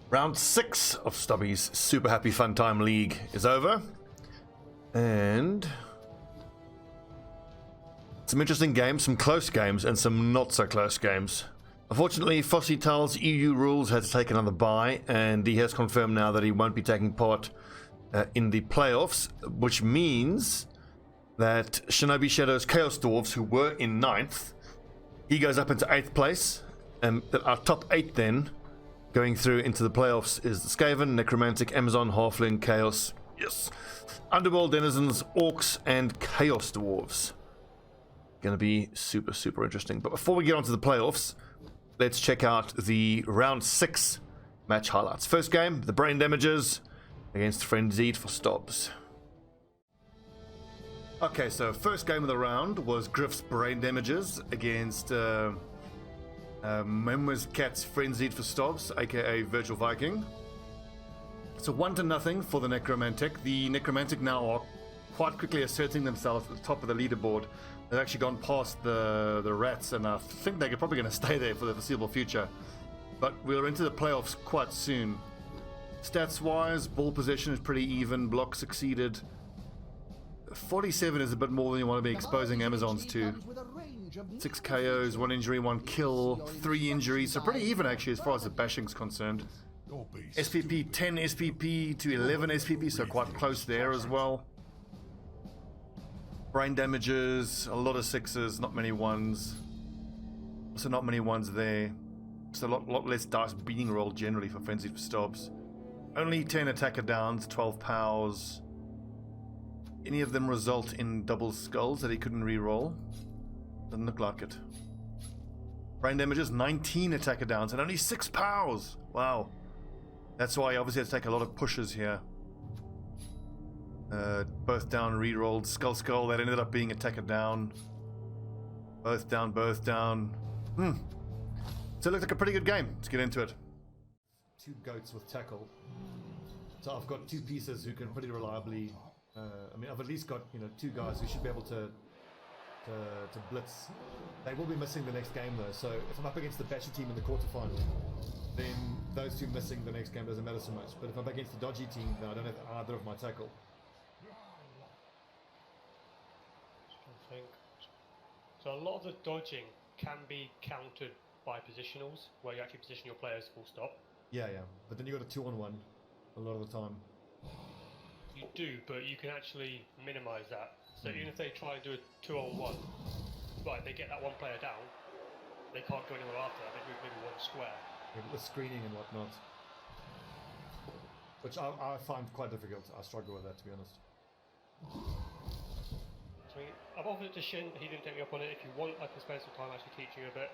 Round 6 of Stobbie's Super Happy Fun Time League is over. And some interesting games, some close games, and some not so close games. Unfortunately, FrostyTowel's EU rules had to take another bye, and he has confirmed now that he won't be taking part in the playoffs, which means that ShinobiShadow's Chaos Dwarves, who were in 9th, he goes up into 8th place, and our top 8 then, going through into the playoffs, is the Skaven, Necromantic, Amazon, Halfling, Chaos, yes, Underworld, Denizens, Orcs, and Chaos Dwarves. Going to be super, super interesting. But before we get on to the playoffs, let's check out the round 6 match highlights. First game, the Brain Damages against Frenzied for Stobbs. Okay, so first game of the round was Griff's Brain Damages against Memwis Cat's Frenzied for Stobbs, aka Virtual Viking. So 1-0 for the Necromantic. The Necromantic now are quite quickly asserting themselves at the top of the leaderboard. They've actually gone past the Rats, and I think they're probably going to stay there for the foreseeable future. But we're into the playoffs quite soon. Stats-wise, ball possession is pretty even. Block succeeded. 47 is a bit more than you want to be exposing Amazons to. 6 KOs, 1 injury, 1 kill, 3 injuries. So pretty even actually as far as the bashing's concerned. SPP 10 SPP to 11 SPP, so quite close there as well. Brain damages, a lot of 6s, not many 1s. Also not many 1s there. Just a lot less dice being rolled generally for Frenzied for Stobbs. Only 10 attacker downs, 12 pows. Any of them result in double skulls that he couldn't re-roll? Doesn't look like it. Brain damages, 19 attacker downs and only 6 pows. Wow. That's why he obviously had to take a lot of pushes here. Both down, re-rolled. Skull, that ended up being attacker down. Both down, both down. So it looked like a pretty good game. Let's get into it. 2 goats with tackle. So I've got 2 pieces who can pretty reliably... I mean, I've at least got 2 guys who should be able to blitz. They will be missing the next game though, so if I'm up against the Basher team in the quarterfinal, then those 2 missing the next game doesn't matter so much. But if I'm up against the dodgy team, then I don't have either of my tackle. So a lot of the dodging can be countered by positionals, where you actually position your players full stop. Yeah, but then you got a 2-on-1 a lot of the time. You do, but you can actually minimise that. So even if they try and do a 2-on-1, right, they get that 1 player down, they can't go anywhere after that, they move maybe 1 square. Yeah, with screening and whatnot. Which I find quite difficult. I struggle with that, to be honest. So I've offered it to Shin, he didn't take me up on it. If you want, I can spend some time actually teaching you a bit.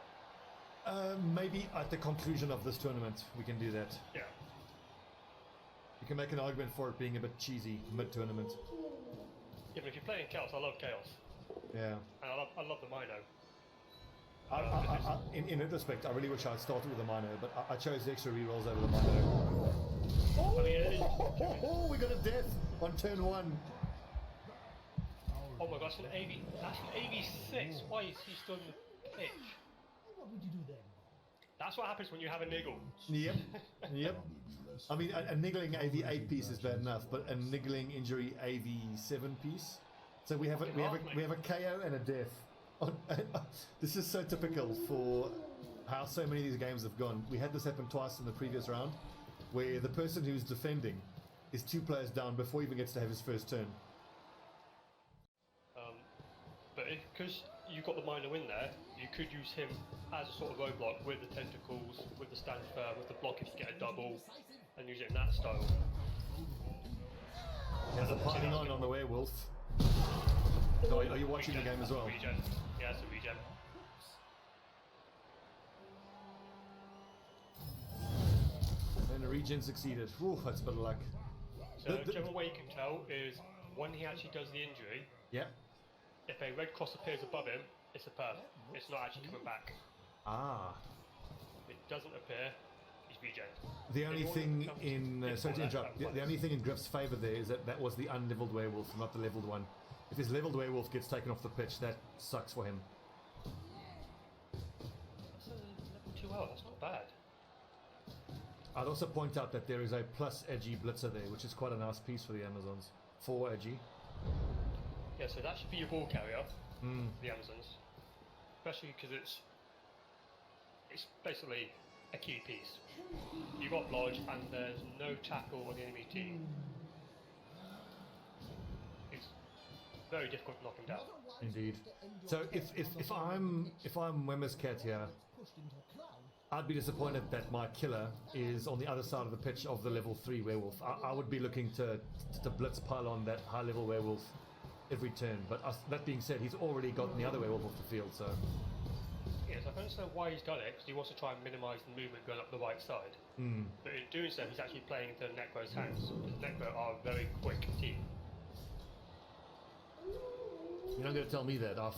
Maybe at the conclusion of this tournament, we can do that. Yeah. You can make an argument for it being a bit cheesy mid-tournament. Yeah, but if you're playing Chaos, I love Chaos. Yeah. And I love the Mino. In retrospect, I really wish I had started with the Mino, but I chose the extra rerolls over the Mino. Oh, we got a death on turn 1. Oh my gosh, that's an AV6. Why is he still in the pitch? What would you do then? That's what happens when you have a niggle. Yep. I mean, a niggling AV8 piece is bad enough, but a niggling injury AV7 piece. So we have a KO and a death. This is so typical for how so many of these games have gone. We had this happen twice in the previous round, where the person who's defending is 2 players down before he even gets to have his first turn. But because you've got the Mino in there, you could use him as a sort of roadblock with the tentacles, with the stand firm, with the block if you get a double, and use it in that style. There's a piling on the werewolf. So are you watching the game as well? Regen. Yeah, it's a regen. And the regen succeeded. Ooh, that's a bit of luck. So the general way you can tell is when he actually does the injury. Yeah. If a red cross appears above him, it's a perf. It's not actually coming back. Ah. If it doesn't appear, he's regen. The only thing in sorry to interrupt. The only thing in Griff's favour there is that was the unleveled werewolf, not the leveled one. If his leveled werewolf gets taken off the pitch, that sucks for him. That's a level 2L. That's not bad. I'd also point out that there is a plus edgy blitzer there, which is quite a nice piece for the Amazons. 4 edgy. Yeah, so that should be your ball carrier, the Amazons. Especially because it's basically a key piece. You've got Lodge and there's no tackle on the enemy team. It's very difficult to knock him down. Indeed. So if I'm Wemmer's cat here, I'd be disappointed that my killer is on the other side of the pitch of the level 3 werewolf. I would be looking to blitz pile on that high level werewolf every turn. But that being said, he's already gotten the other werewolf off the field, so... Yes, I can understand why he's done it, because he wants to try and minimise the movement going up the right side. But in doing so, he's actually playing into Necro's hands, because Necro are a very quick team. You're not going to tell me that. I've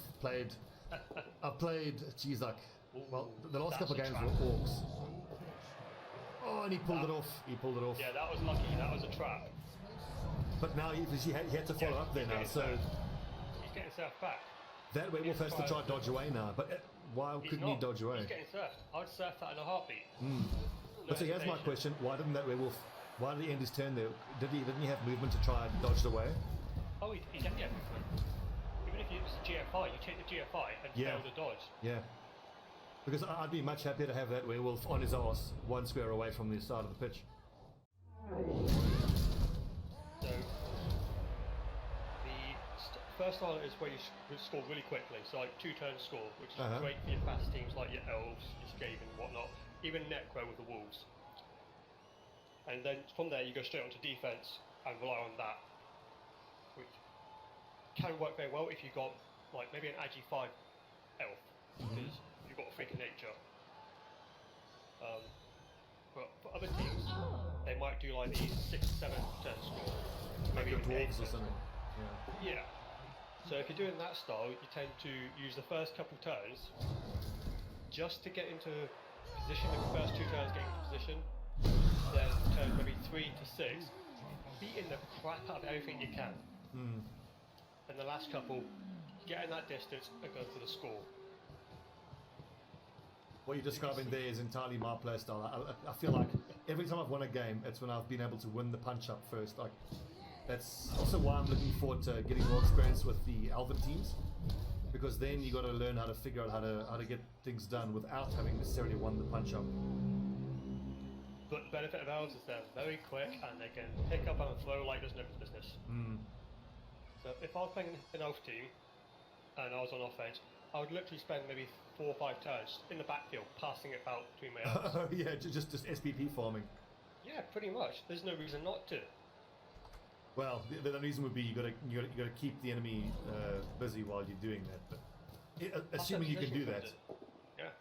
played, geez, like, well, the last couple of games were orcs. Oh, and he pulled it off. He pulled it off. Yeah, that was lucky. That was a trap. But now he had to follow up there now, so... He's getting himself back. That werewolf has to try and dodge away now, but why couldn't he dodge away? He's getting surfed. I'd surf that in a heartbeat. But so here's my question: why didn't that werewolf? Why did he end his turn there? Didn't he have movement to try and dodge away? Oh, he definitely had movement. Even if it's a GFI, you take the GFI and fail the dodge. Yeah. Because I'd be much happier to have that werewolf on his arse, 1 square away from the side of the pitch. So the first style is where you score really quickly, so like 2-turn score, which is great for your fast teams like your elves, your Skaven, whatnot, even Necro with the wolves. And then from there you go straight onto defense and rely on that, which can work very well if you've got like maybe an Agi 5 elf, because you've got a freak of nature. But for other teams, they might do like these 6-7 turn score, maybe Like the even dwarves or something. Yeah. So if you're doing that style, you tend to use the first couple turns just to get into position. The first 2 turns get into position, then turns maybe 3 to 6, beating the crap out of everything you can. And the last couple, get in that distance and go for the score. What you're describing there is entirely my play style. I feel like every time I've won a game, it's when I've been able to win the punch up first. Like, that's also why I'm looking forward to getting more experience with the Elven teams, because then you got to learn how to figure out how to get things done without having necessarily won the punch up. But the benefit of elves is they're very quick and they can pick up and throw like there's no business. So if I was playing an elf team and I was on offense, I would literally spend maybe 4 or 5 turns in the backfield, passing it out between my elves. Oh yeah, just SPP farming. Yeah, pretty much. There's no reason not to. Well, the reason would be you got to keep the enemy busy while you're doing that. But assuming you can do that. Yeah.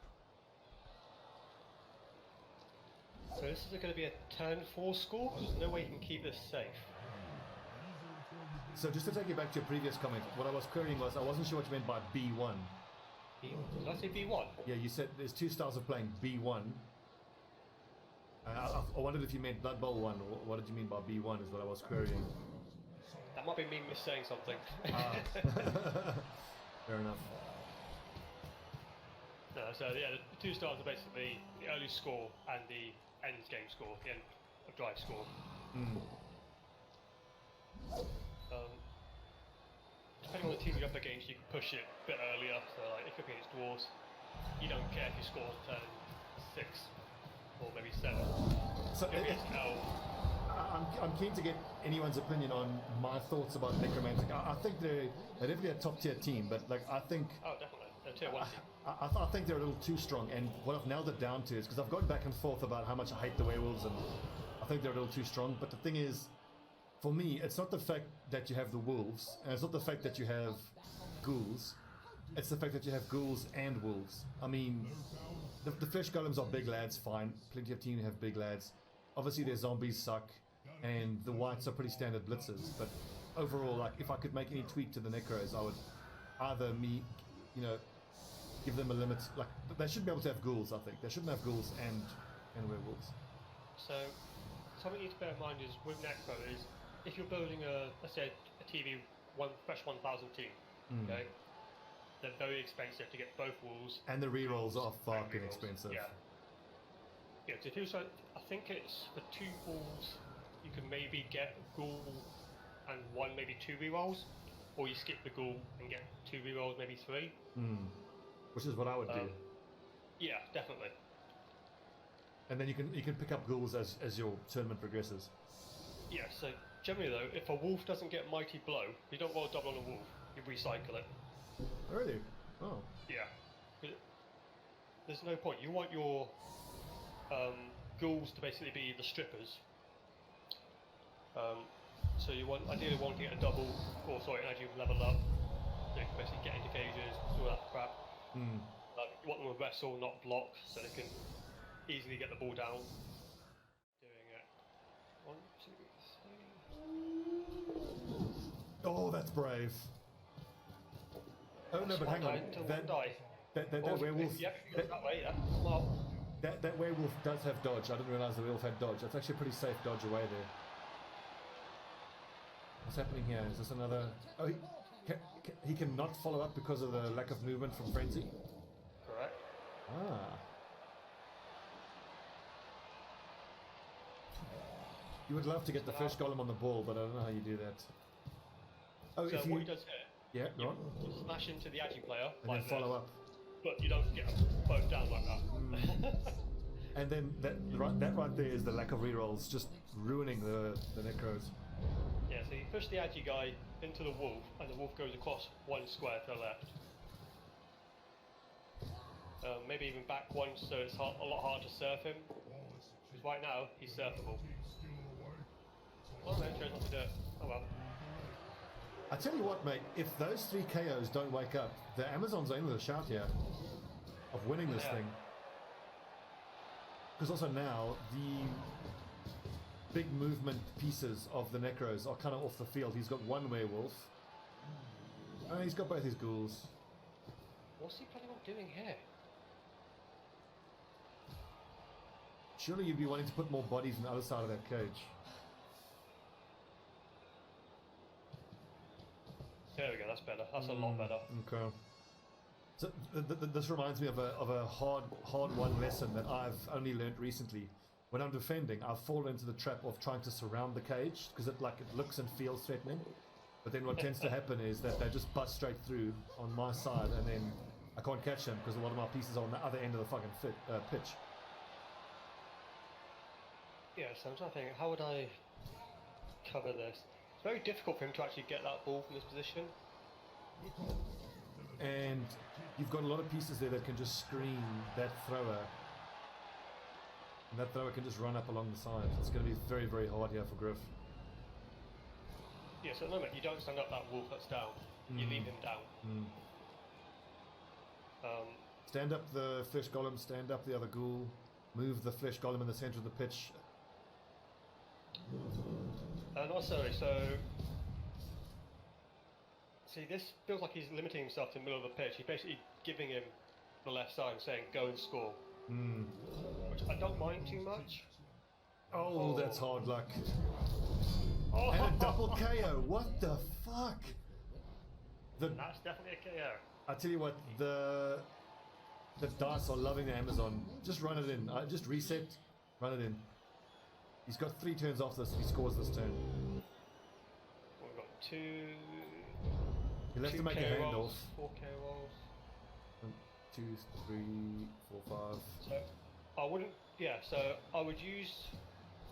So this is going to be a turn 4 score. There's no way you can keep this safe. So just to take you back to your previous comment, what I was querying was I wasn't sure what you meant by B1. Did I say B1? Yeah, you said there's 2 styles of playing B1. I wondered if you meant Blood Bowl 1, or what did you mean by B1 is what I was querying. That might be me mis-saying something. Fair enough. No, so yeah, the 2 styles are basically the early score and the end game score, the end of drive score. Depending on the team you're up against, you can push it a bit earlier. So like if you're against Dwarves, you don't care if you score on turn 6 or maybe 7. So I'm keen to get anyone's opinion on my thoughts about Necromantic. I think they're definitely a top tier team, but like I think. Oh, definitely. They're tier 1 team. I think they're a little too strong, and what I've nailed it down to is because I've gone back and forth about how much I hate the werewolves, and I think they're a little too strong. But the thing is, for me, it's not the fact that you have the wolves, and it's not the fact that you have ghouls. It's the fact that you have ghouls and wolves. I mean, the flesh golems are big lads, fine. Plenty of teams have big lads. Obviously, their zombies suck, and the whites are pretty standard blitzers. But overall, like, if I could make any tweak to the necros, I would either give them a limit. Like, they should be able to have ghouls. I think they shouldn't have ghouls and werewolves. So something you need to bear in mind is with Necro is if you're building let's say a TV fresh 1000 team, okay, they're very expensive to get both walls. And the rerolls are fucking expensive. Yeah. Yeah, so if you so I think it's for 2 balls, you can maybe get ghoul and 1, maybe 2 rerolls, or you skip the ghoul and get 2 rerolls, maybe 3. Which is what I would do. Yeah, definitely. And then you can pick up ghouls as your tournament progresses. Yeah, so generally though, if a wolf doesn't get mighty blow, you don't roll a double on a wolf, you recycle it. Really? Oh. Yeah. There's no point. You want your ghouls to basically be the strippers. So you want, ideally want to get a double, or sorry, an edge level up, so you can basically get into cages, all that crap. You want them to wrestle, not block, so they can easily get the ball down. Doing it. 1, 2, 3. Oh, that's brave. Oh no, but hang on. That werewolf. Yep, that way, yeah. Well, that werewolf does have dodge. I didn't realize the werewolf had dodge. That's actually a pretty safe dodge away there. What's happening here? Is this another? Oh, he cannot follow up because of the lack of movement from Frenzy. Correct. Ah. You would love to get the first golem on the ball, but I don't know how you do that. Oh, so if what he does here, yeah, go on. you smash into the agi player, And then follow up. But you don't get both down like that. And then that right there is the lack of rerolls, just ruining the necros. Yeah, so you push the agi guy into the wolf, and the wolf goes across 1 square to the left. Maybe even back 1, so it's a lot harder to surf him. Because right now, he's surfable. Well, no, chose not to do it. Oh well. I tell you what, mate, if those 3 KOs don't wake up, the Amazons are in with a shout here of winning this thing. Because also now, the big movement pieces of the Necros are kind of off the field. He's got 1 werewolf. And he's got both his ghouls. What's he planning on doing here? Surely you'd be wanting to put more bodies on the other side of that cage. There we go, that's better. That's a lot better. Okay. So this reminds me of a hard-won lesson that I've only learned recently. When I'm defending, I've fallen into the trap of trying to surround the cage because it looks and feels threatening. But then what tends to happen is that they just bust straight through on my side, and then I can't catch them because a lot of my pieces are on the other end of the fucking pitch. Yeah, so I'm trying to think, how would I cover this? It's very difficult for him to actually get that ball from this position. And you've got a lot of pieces there that can just screen that thrower. And that thrower can just run up along the side. It's going to be very, very hard here for Griff. Yeah, so at the moment you don't stand up that wolf that's down. You leave him down. Stand up the flesh golem, stand up the other ghoul. Move the flesh golem in the center of the pitch. Not sorry, so... See, this feels like he's limiting himself to the middle of the pitch. He's basically giving him the left side and saying, go and score. Which I don't mind too much. Oh, that's hard luck. Oh. And a double KO. What the fuck? That's definitely a KO. I tell you what, the dice are loving the Amazon. Just run it in. Just reset, run it in. He's got 3 turns after this if he scores this turn. We've got 2... He'll have to make a handoff. 4 K rolls. 1, 2, 3, 4, 5. So I wouldn't. Yeah. So I would use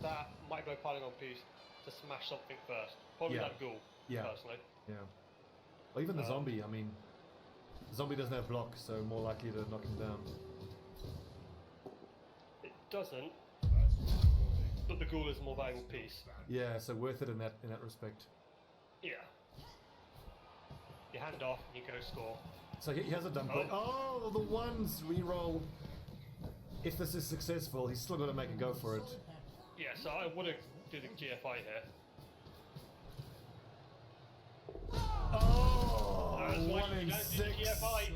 that micro piling on piece to smash something first. Probably that ghoul. Personally. Yeah. Or even the zombie. I mean, the zombie doesn't have block, so more likely to knock him down. It doesn't. But the ghoul is a more valuable piece. Yeah. So worth it in that respect. Yeah. You hand off and you go score. So he has a dump point. Oh, the ones reroll. If this is successful, he's still got to make a go for it. Yeah, so I wouldn't do the GFI here. Oh, That's why 1 you in don't do the 6. GFI.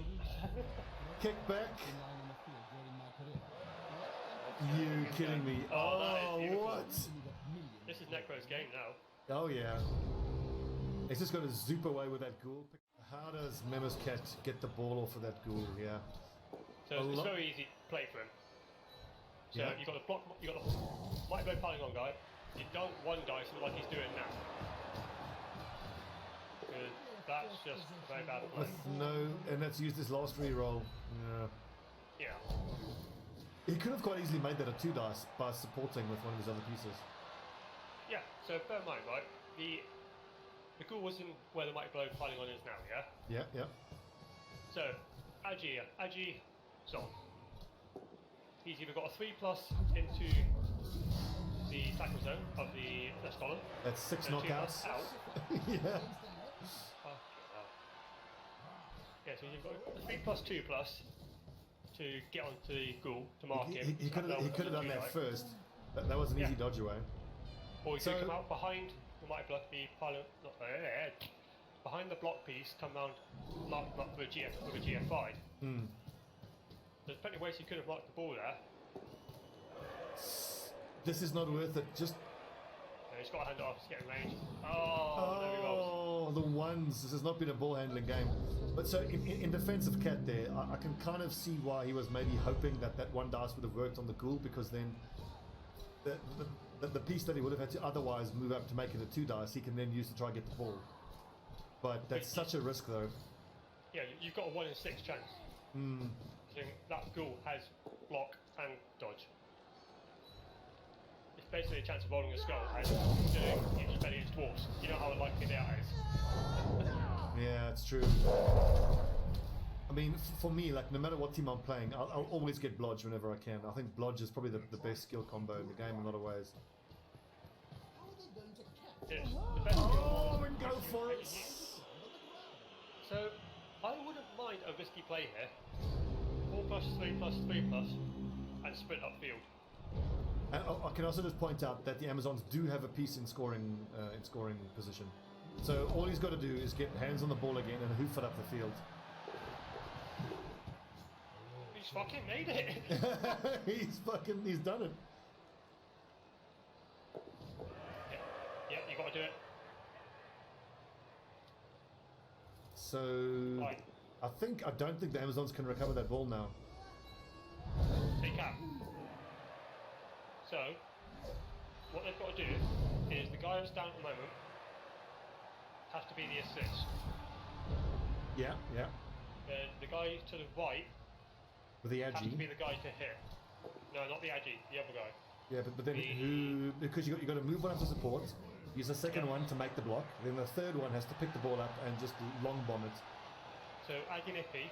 Kick back. You kidding me? Oh, what? This is Necro's game now. Oh yeah. He's just got to zoop away with that ghoul. How does Memo's Cat get the ball off of that ghoul? Yeah. So it's very easy to play for him. So you've got the block, you've got the might blow piling on guy. You don't one dice like he's doing now. Because that's just a very bad play. With no, and that's used his last reroll. Yeah. He could have quite easily made that a 2 dice by supporting with one of his other pieces. Yeah, so bear in mind, right, the ghoul wasn't where the mighty blow piling on is now, yeah? Yeah. So, Agi Zon. He's either got a 3+ into the tackle zone of the column. That's 6 and a 2+ knockouts. out. Yeah. Yeah, so you've got a 3+, 2+ to get onto the ghoul to mark him. He could have done that first. That was an easy dodge away. Or he could come out behind the mighty block, behind the block piece, come round, mark with a GF5. There's plenty of ways he could have marked the ball there. This is not worth it. Just. Yeah, he's got to hand it off. He's getting range. Oh, there he goes. The ones. This has not been a ball handling game. But so in defense of Cat there, I can kind of see why he was maybe hoping that 1 dice would have worked on the ghoul, because then the piece that he would have had to otherwise move up to make it a 2 dice, he can then use to try and get the ball. But that's such a risk though. Yeah, you've got a 1 in 6 chance. So that ghoul has block and dodge. It's basically a chance of rolling a skull and doing it belly against dwarfs. You know how unlikely that is. Yeah, it's true. I mean, for me, like, no matter what team I'm playing, I'll always get Blodge whenever I can. I think Blodge is probably the best skill combo in the game in a lot of ways. It's the best skill. And go for it! So, I wouldn't mind a risky play here. 4+, 3+, 3+, and sprint upfield. And I can also just point out that the Amazons do have a piece in scoring position. So all he's got to do is get hands on the ball again and hoof it up the field. He's fucking made it! He's done it. Yep, you got to do it. So Right. I don't think the Amazons can recover that ball now. They can. So, what they've got to do is the guy that's down at the moment has to be the assist. Yeah. Then the guy to the right With the has to be Agi. the guy to hit. No, not the Agi, the other guy. Yeah, but then who? Because you got to move one up to support, use the second one to make the block, then the third one has to pick the ball up and just long bomb it. So Aginippy,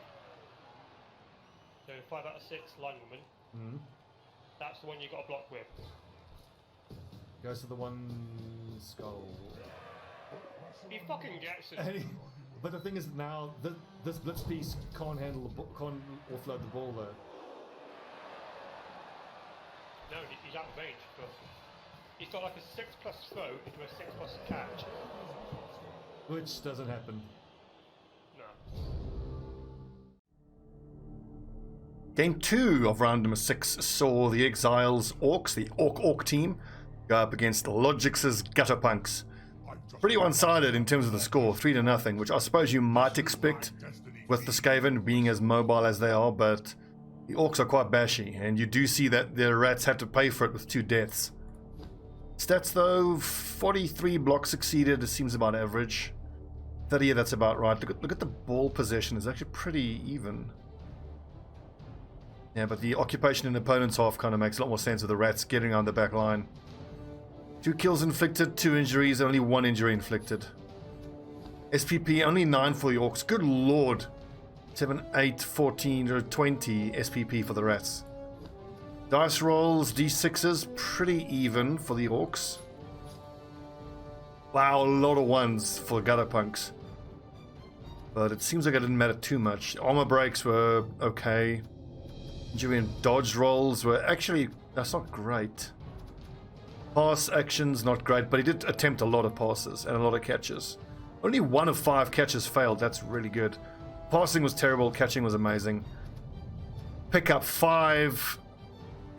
so 5 out of 6 linewoman, that's the one you got to block with. Goes to the 1 skull. He fucking gets it. But the thing is now, this blitz piece can't can't offload the ball though. No, he's out of range. But he's got like a 6+ throw into a 6+ catch. Which doesn't happen. No. Game 2 of round number 6 saw the Exiles Orcs, the Orc team, go up against Lloggicz's Gutterpunks. Pretty one-sided in terms of the score, 3-0, which I suppose you might expect with the Skaven being as mobile as they are, but the Orcs are quite bashy, and you do see that the Rats had to pay for it with 2 deaths. Stats though, 43 blocks succeeded, it seems about average. 30, that's about right. Look at the ball possession, it's actually pretty even. Yeah, but the occupation in the opponent's half kind of makes a lot more sense with the Rats getting on the back line. 2 kills inflicted, 2 injuries, only 1 injury inflicted. SPP, only 9 for the Orcs. Good lord. 7, 8, 14, or 20 SPP for the Rats. Dice rolls, D6s, pretty even for the Orcs. Wow, a lot of 1s for Gutterpunks. But it seems like it didn't matter too much. Armor breaks were okay. Injury and dodge rolls were actually, that's not great. Pass actions, not great, but he did attempt a lot of passes and a lot of catches. Only 1 of 5 catches failed, that's really good. Passing was terrible, catching was amazing. Pick up 5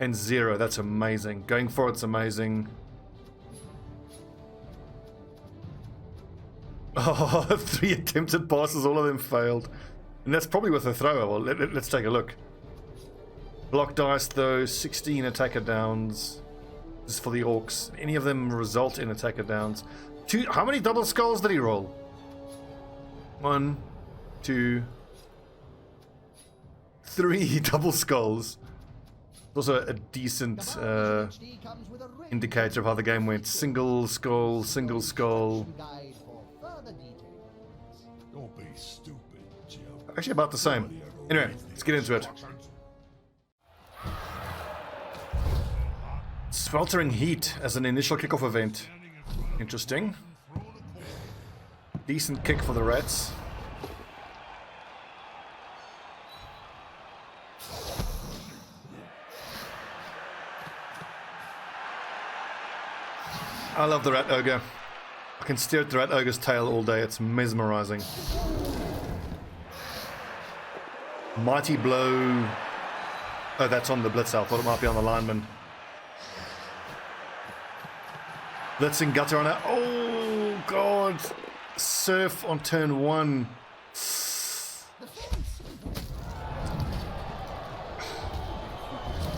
and 0, that's amazing. Going for it's amazing. Oh, 3 attempted passes, all of them failed. And that's probably with a thrower. Well, let's take a look. Block dice though, 16 attacker downs. This is for the orcs. Any of them result in attacker downs. How many double skulls did he roll? 1, 2, 3 double skulls. Also a decent indicator of how the game went. Single skull, single skull. Don't be stupid, Jim. Actually about the same. Anyway, let's get into it. Sweltering heat as an initial kickoff event. Interesting. Decent kick for the rats. I love the rat ogre. I can stare at the rat ogre's tail all day. It's mesmerizing. Mighty blow. Oh, that's on the blitzer. I thought it might be on the lineman. Blitzing gutter on it. Oh, God. Surf on turn 1.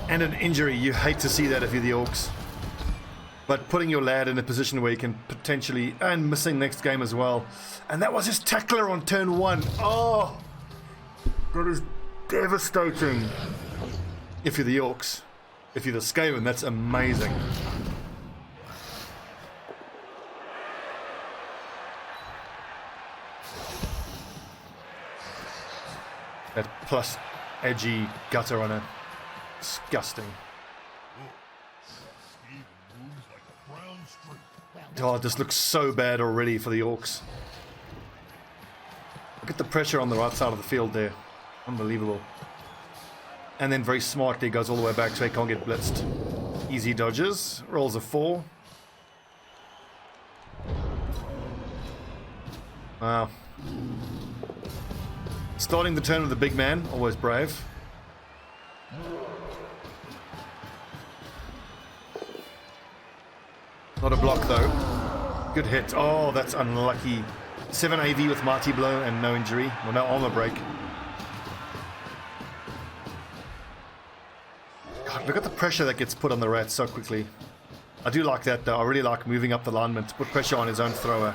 And an injury. You hate to see that if you're the orcs. But putting your lad in a position where you can potentially... And missing next game as well. And that was his tackler on turn 1. Oh! That is devastating. If you're the orcs. If you're the Skaven, that's amazing. That plus edgy gutter on it. Disgusting. Oh, this looks so bad already for the orcs. Look at the pressure on the right side of the field there. Unbelievable. And then very smartly goes all the way back so he can't get blitzed. Easy dodges. Rolls a 4. Wow. Starting the turn with the big man. Always brave. Not a block though. Good hit. Oh, that's unlucky. 7 AV with Mighty Blow and no injury. Well, no armor break. God, look at the pressure that gets put on the rat so quickly. I do like that though. I really like moving up the lineman to put pressure on his own thrower.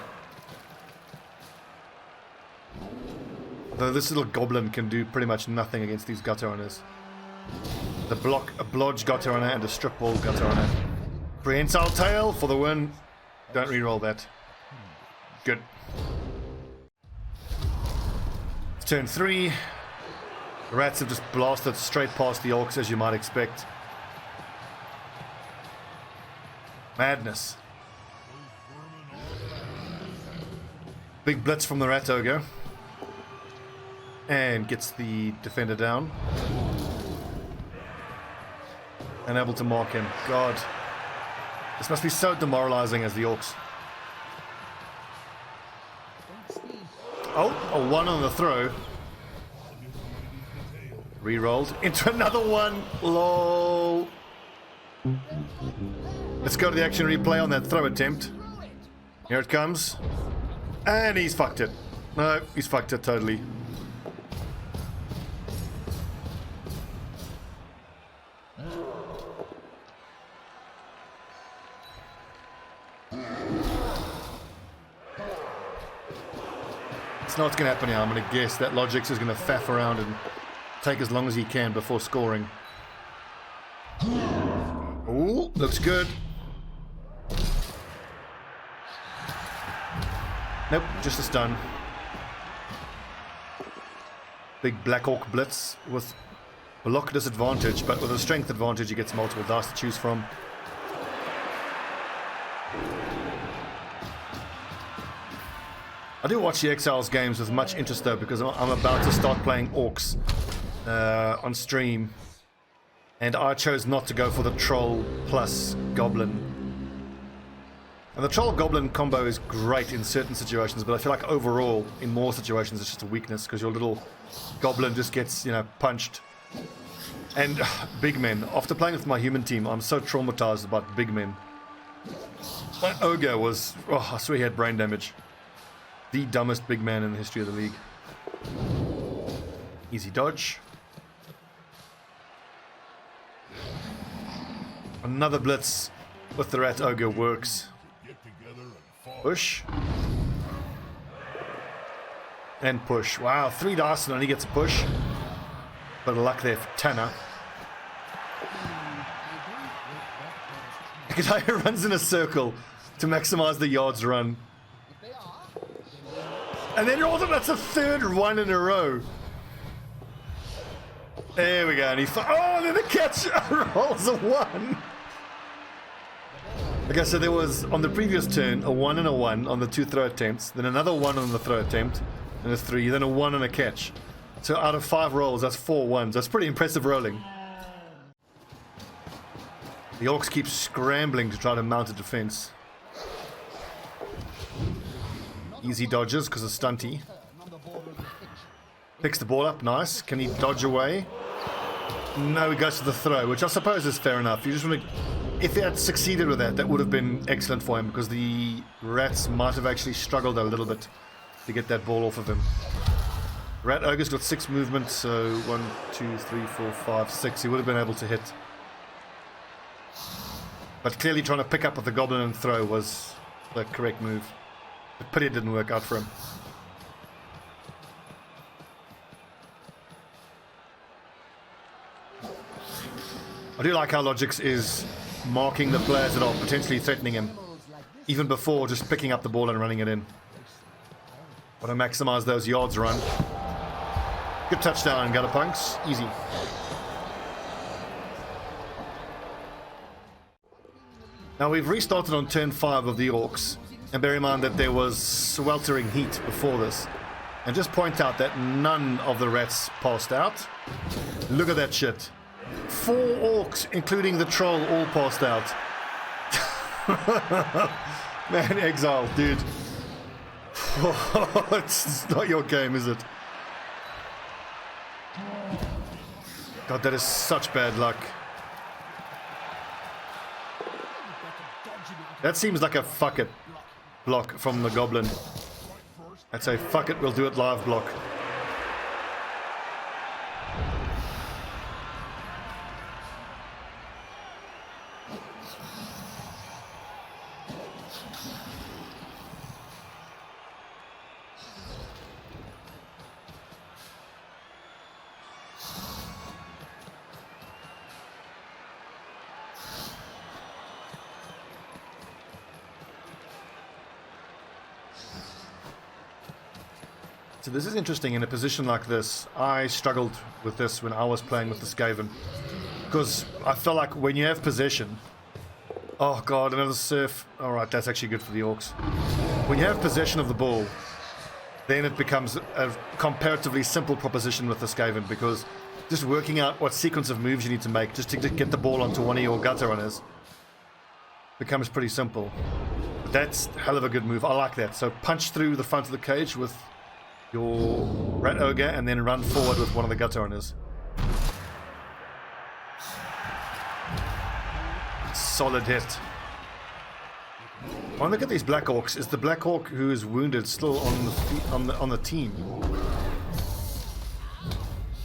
Though this little goblin can do pretty much nothing against these gutter owners. The block, a blodge gutter owner and a strip ball gutter owner. Prehensile tail for the win. Don't re-roll that. Good. It's turn 3. The rats have just blasted straight past the orcs as you might expect. Madness. Big blitz from the rat ogre. And gets the defender down. And able to mark him. God. This must be so demoralizing as the orcs. Oh, a 1 on the throw. Rerolled into another 1. Lol. Let's go to the action replay on that throw attempt. Here it comes. And he's fucked it. No, he's fucked it totally. It's not going to happen here. I'm going to guess that Lloggiczz is going to faff around and take as long as he can before scoring. Ooh, looks good. Nope, just a stun. Big Black Orc blitz with block disadvantage, but with a strength advantage he gets multiple dice to choose from. I do watch the Exiles games with much interest though, because I'm about to start playing orcs on stream, and I chose not to go for the troll plus goblin. And the troll goblin combo is great in certain situations, but I feel like overall in more situations it's just a weakness because your little goblin just gets, you know, punched. And big men. After playing with my human team, I'm so traumatized about big men. My ogre was, oh, I swear he had brain damage. The dumbest big man in the history of the league. Easy dodge. Another blitz with the Rat Ogre works. Get together and fall. Push. And push. Wow, 3 dice and only gets a push. Bit of luck there for Tanner. The guy runs in a circle to maximize the yards run. And then that's a 3rd one in a row. There we go. And oh, then the catch rolls a 1. Okay, so there was, on the previous turn, a 1 and a 1 on the 2 throw attempts, then another 1 on the throw attempt, and a 3, then a 1 and a catch. So out of 5 rolls, that's 4 ones. That's pretty impressive rolling. The Orcs keep scrambling to try to mount a defense. Easy dodges because of stunty. Picks the ball up, nice. Can he dodge away? No, he goes to the throw, which I suppose is fair enough. You just want to... If he had succeeded with that, that would have been excellent for him, because the Rats might have actually struggled a little bit to get that ball off of him. Rat Ogre's got 6 movements, so 1, 2, 3, 4, 5, 6. He would have been able to hit. But clearly trying to pick up with the Goblin and throw was the correct move. But pity it didn't work out for him. I do like how Lloggiczz is marking the players that are potentially threatening him, even before just picking up the ball and running it in. Want to maximize those yards run. Good touchdown, Gutter-punks. Easy. Now we've restarted on turn 5 of the Orcs, and bear in mind that there was sweltering heat before this. And just point out that none of the rats passed out. Look at that shit. 4 orcs, including the troll, all passed out. Man, exile, dude. It's not your game, is it? God, that is such bad luck. That seems like a fuck it block from the goblin. I'd say fuck it, we'll do it live block. So this is interesting. In a position like this, I struggled with this when I was playing with the Skaven, because I felt like when you have possession, oh god, another surf. Alright, that's actually good for the Orcs. When you have possession of the ball, then it becomes a comparatively simple proposition with the Skaven, because just working out what sequence of moves you need to make just to get the ball onto one of your gutter runners becomes pretty simple. But that's a hell of a good move. I like that. So punch through the front of the cage with your Rat Ogre and then run forward with one of the gutter runners. Solid hit. Oh, look at these Black Orcs. Is the Black Orc who is wounded still on the team?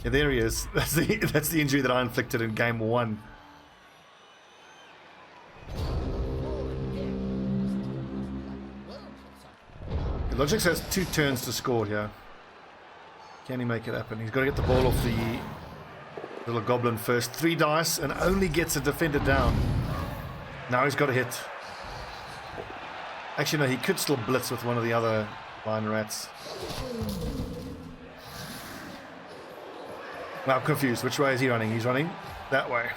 Yeah, there he is. That's the injury that I inflicted in game 1. Lloggiczz has 2 turns to score here. Can he make it happen? He's got to get the ball off the little goblin first. 3 dice and only gets a defender down. Now he's got to hit. Actually, no, he could still blitz with one of the other line rats. Now I'm confused. Which way is he running? He's running that way.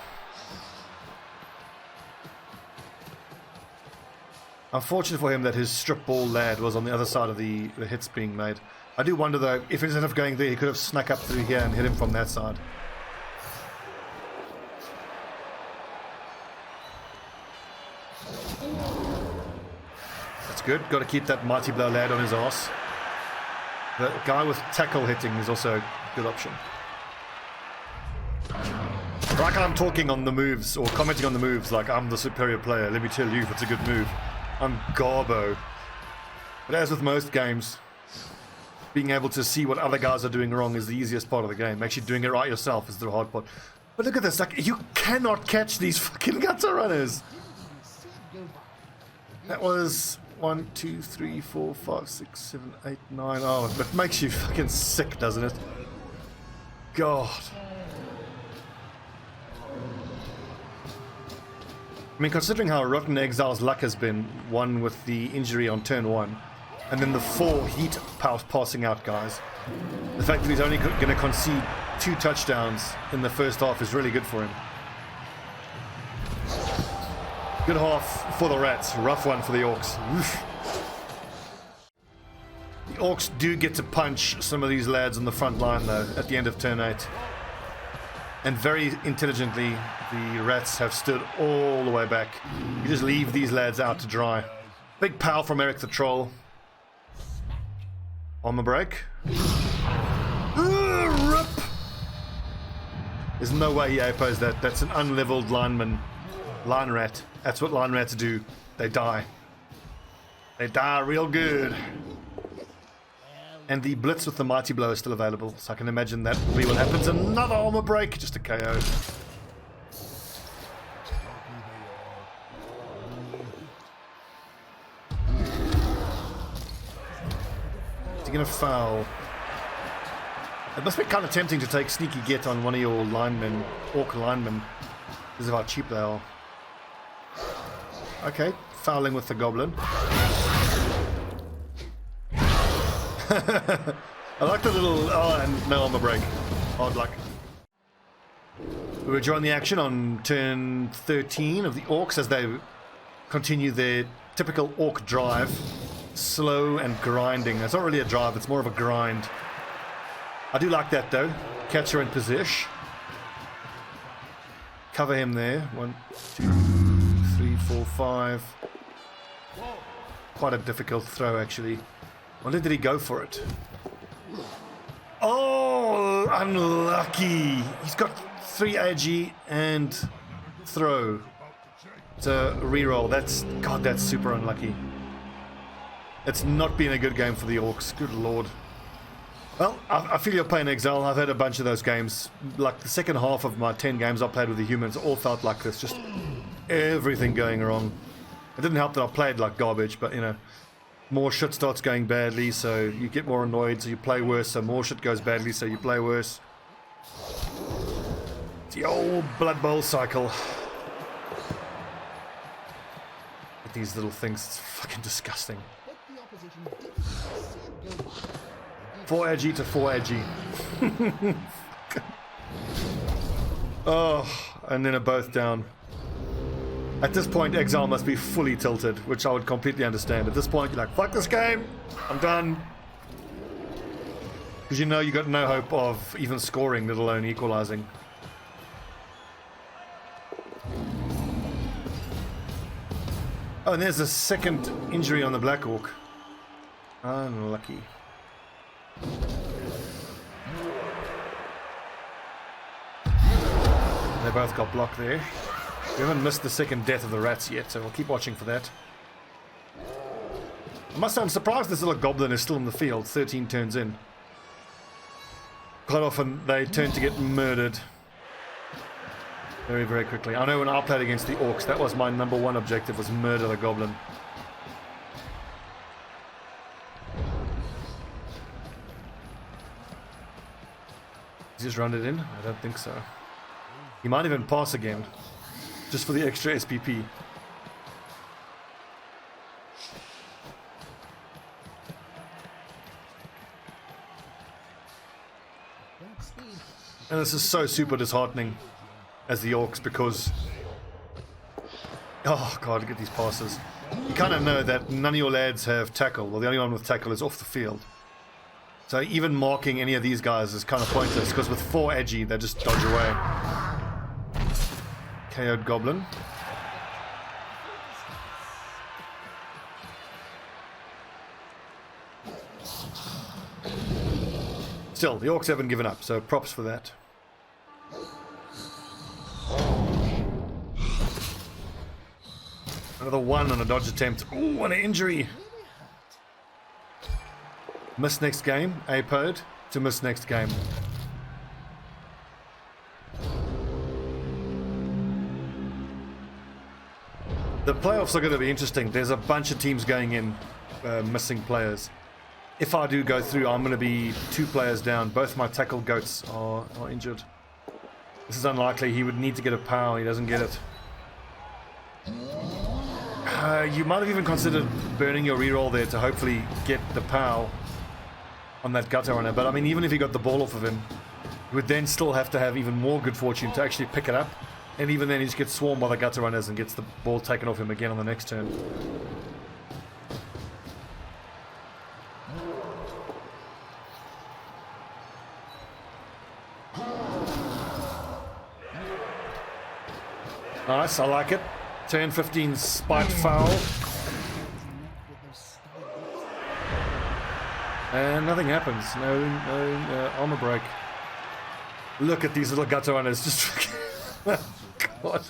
Unfortunate for him that his strip ball lad was on the other side of the hits being made. I do wonder though, if instead of going there, he could have snuck up through here and hit him from that side. That's good. Got to keep that mighty blow lad on his ass. The guy with tackle hitting is also a good option. Like I'm talking on the moves or commenting on the moves like I'm the superior player. Let me tell you if it's a good move. I'm Garbo. But as with most games, being able to see what other guys are doing wrong is the easiest part of the game. Actually doing it right yourself is the hard part. But look at this, like, you cannot catch these fucking gutter runners. That was 1, 2, 3, 4, 5, 6, 7, 8, 9. Oh, but it makes you fucking sick, doesn't it? God. I mean, considering how rotten Exile's luck has been, one with the injury on turn 1, and then the 4 heat passing out guys, the fact that he's only going to concede 2 touchdowns in the first half is really good for him. Good half for the Rats, rough one for the Orcs. Oof. The Orcs do get to punch some of these lads on the front line though, at the end of turn 8. And very intelligently, the Rats have stood all the way back. You just leave these lads out to dry. Big pow from Eric the Troll. On the break. Rip! There's no way he opposed that. That's an unleveled lineman. Line rat. That's what line rats do. They die. They die real good. And the Blitz with the Mighty Blow is still available, so I can imagine that will be what happens. Another armor break, just a KO. Is he going to foul? It must be kind of tempting to take sneaky get on one of your linemen, Orc linemen, because of how cheap they are. Okay, fouling with the Goblin. I like the little... Oh, and no armor break. Hard luck. We will join the action on turn 13 of the Orcs as they continue their typical Orc drive. Slow and grinding. It's not really a drive, it's more of a grind. I do like that though. Catcher in position. Cover him there. 1, 2, 3, 4, 5. Quite a difficult throw actually. Wonder did he go for it? Oh, unlucky. He's got 3 AG and throw. It's a reroll. That's super unlucky. It's not been a good game for the Orcs. Good lord. Well, I feel your pain, Exile. I've had a bunch of those games. Like the second half of my 10 games I played with the humans all felt like this. Just everything going wrong. It didn't help that I played like garbage, but you know. More shit starts going badly, so you get more annoyed, so you play worse, so more shit goes badly, so you play worse. It's the old Blood Bowl cycle. With these little things, it's fucking disgusting. 4 AG to 4 AG. Oh, and then they're both down. At this point, Exile must be fully tilted, which I would completely understand. At this point, you're like, fuck this game, I'm done. Because you know you got no hope of even scoring, let alone equalizing. Oh, and there's a second injury on the Black Orc. Unlucky. They both got blocked there. We haven't missed the second death of the Rats yet, so we'll keep watching for that. I must say, I'm surprised this little Goblin is still in the field, 13 turns in. Quite often they turn to get murdered very, very quickly. I know when I played against the Orcs, that was my number 1 objective, was murder the Goblin. He's just run it in? I don't think so. He might even pass again. Just for the extra SPP. And this is so super disheartening as the Orcs because... Oh god, look at these passes. You kind of know that none of your lads have tackle. Well, the only one with tackle is off the field. So even marking any of these guys is kind of pointless because with 4 edgy, they just dodge away. KO'd Goblin. Still, the Orcs haven't given up, so props for that. Another 1 on a dodge attempt. Ooh, what an injury! Miss next game. APO'd to miss next game. The playoffs are going to be interesting. There's a bunch of teams going in, missing players. If I do go through, I'm going to be 2 players down. Both my tackle goats are injured. This is unlikely. He would need to get a power. He doesn't get it. You might have even considered burning your reroll there to hopefully get the power on that gutter runner. But I mean, even if he got the ball off of him, he would then still have to have even more good fortune to actually pick it up. And even then, he just gets swarmed by the gutter runners and gets the ball taken off him again on the next turn. Nice, I like it. Turn 15, spite foul. And nothing happens. No armor break. Look at these little gutter runners. Just God.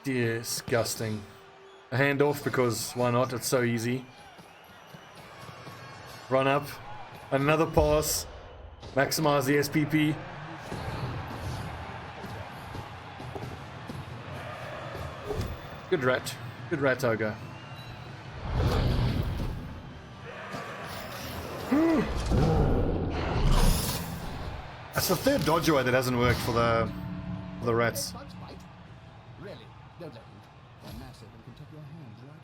Disgusting. A handoff because why not? It's so easy. Run up. Another pass. Maximize the SPP. Good rat. Good rat, Ogre. That's the third dodge away that hasn't worked for the rats. Really? Don't let him. They're massive and can take your hands right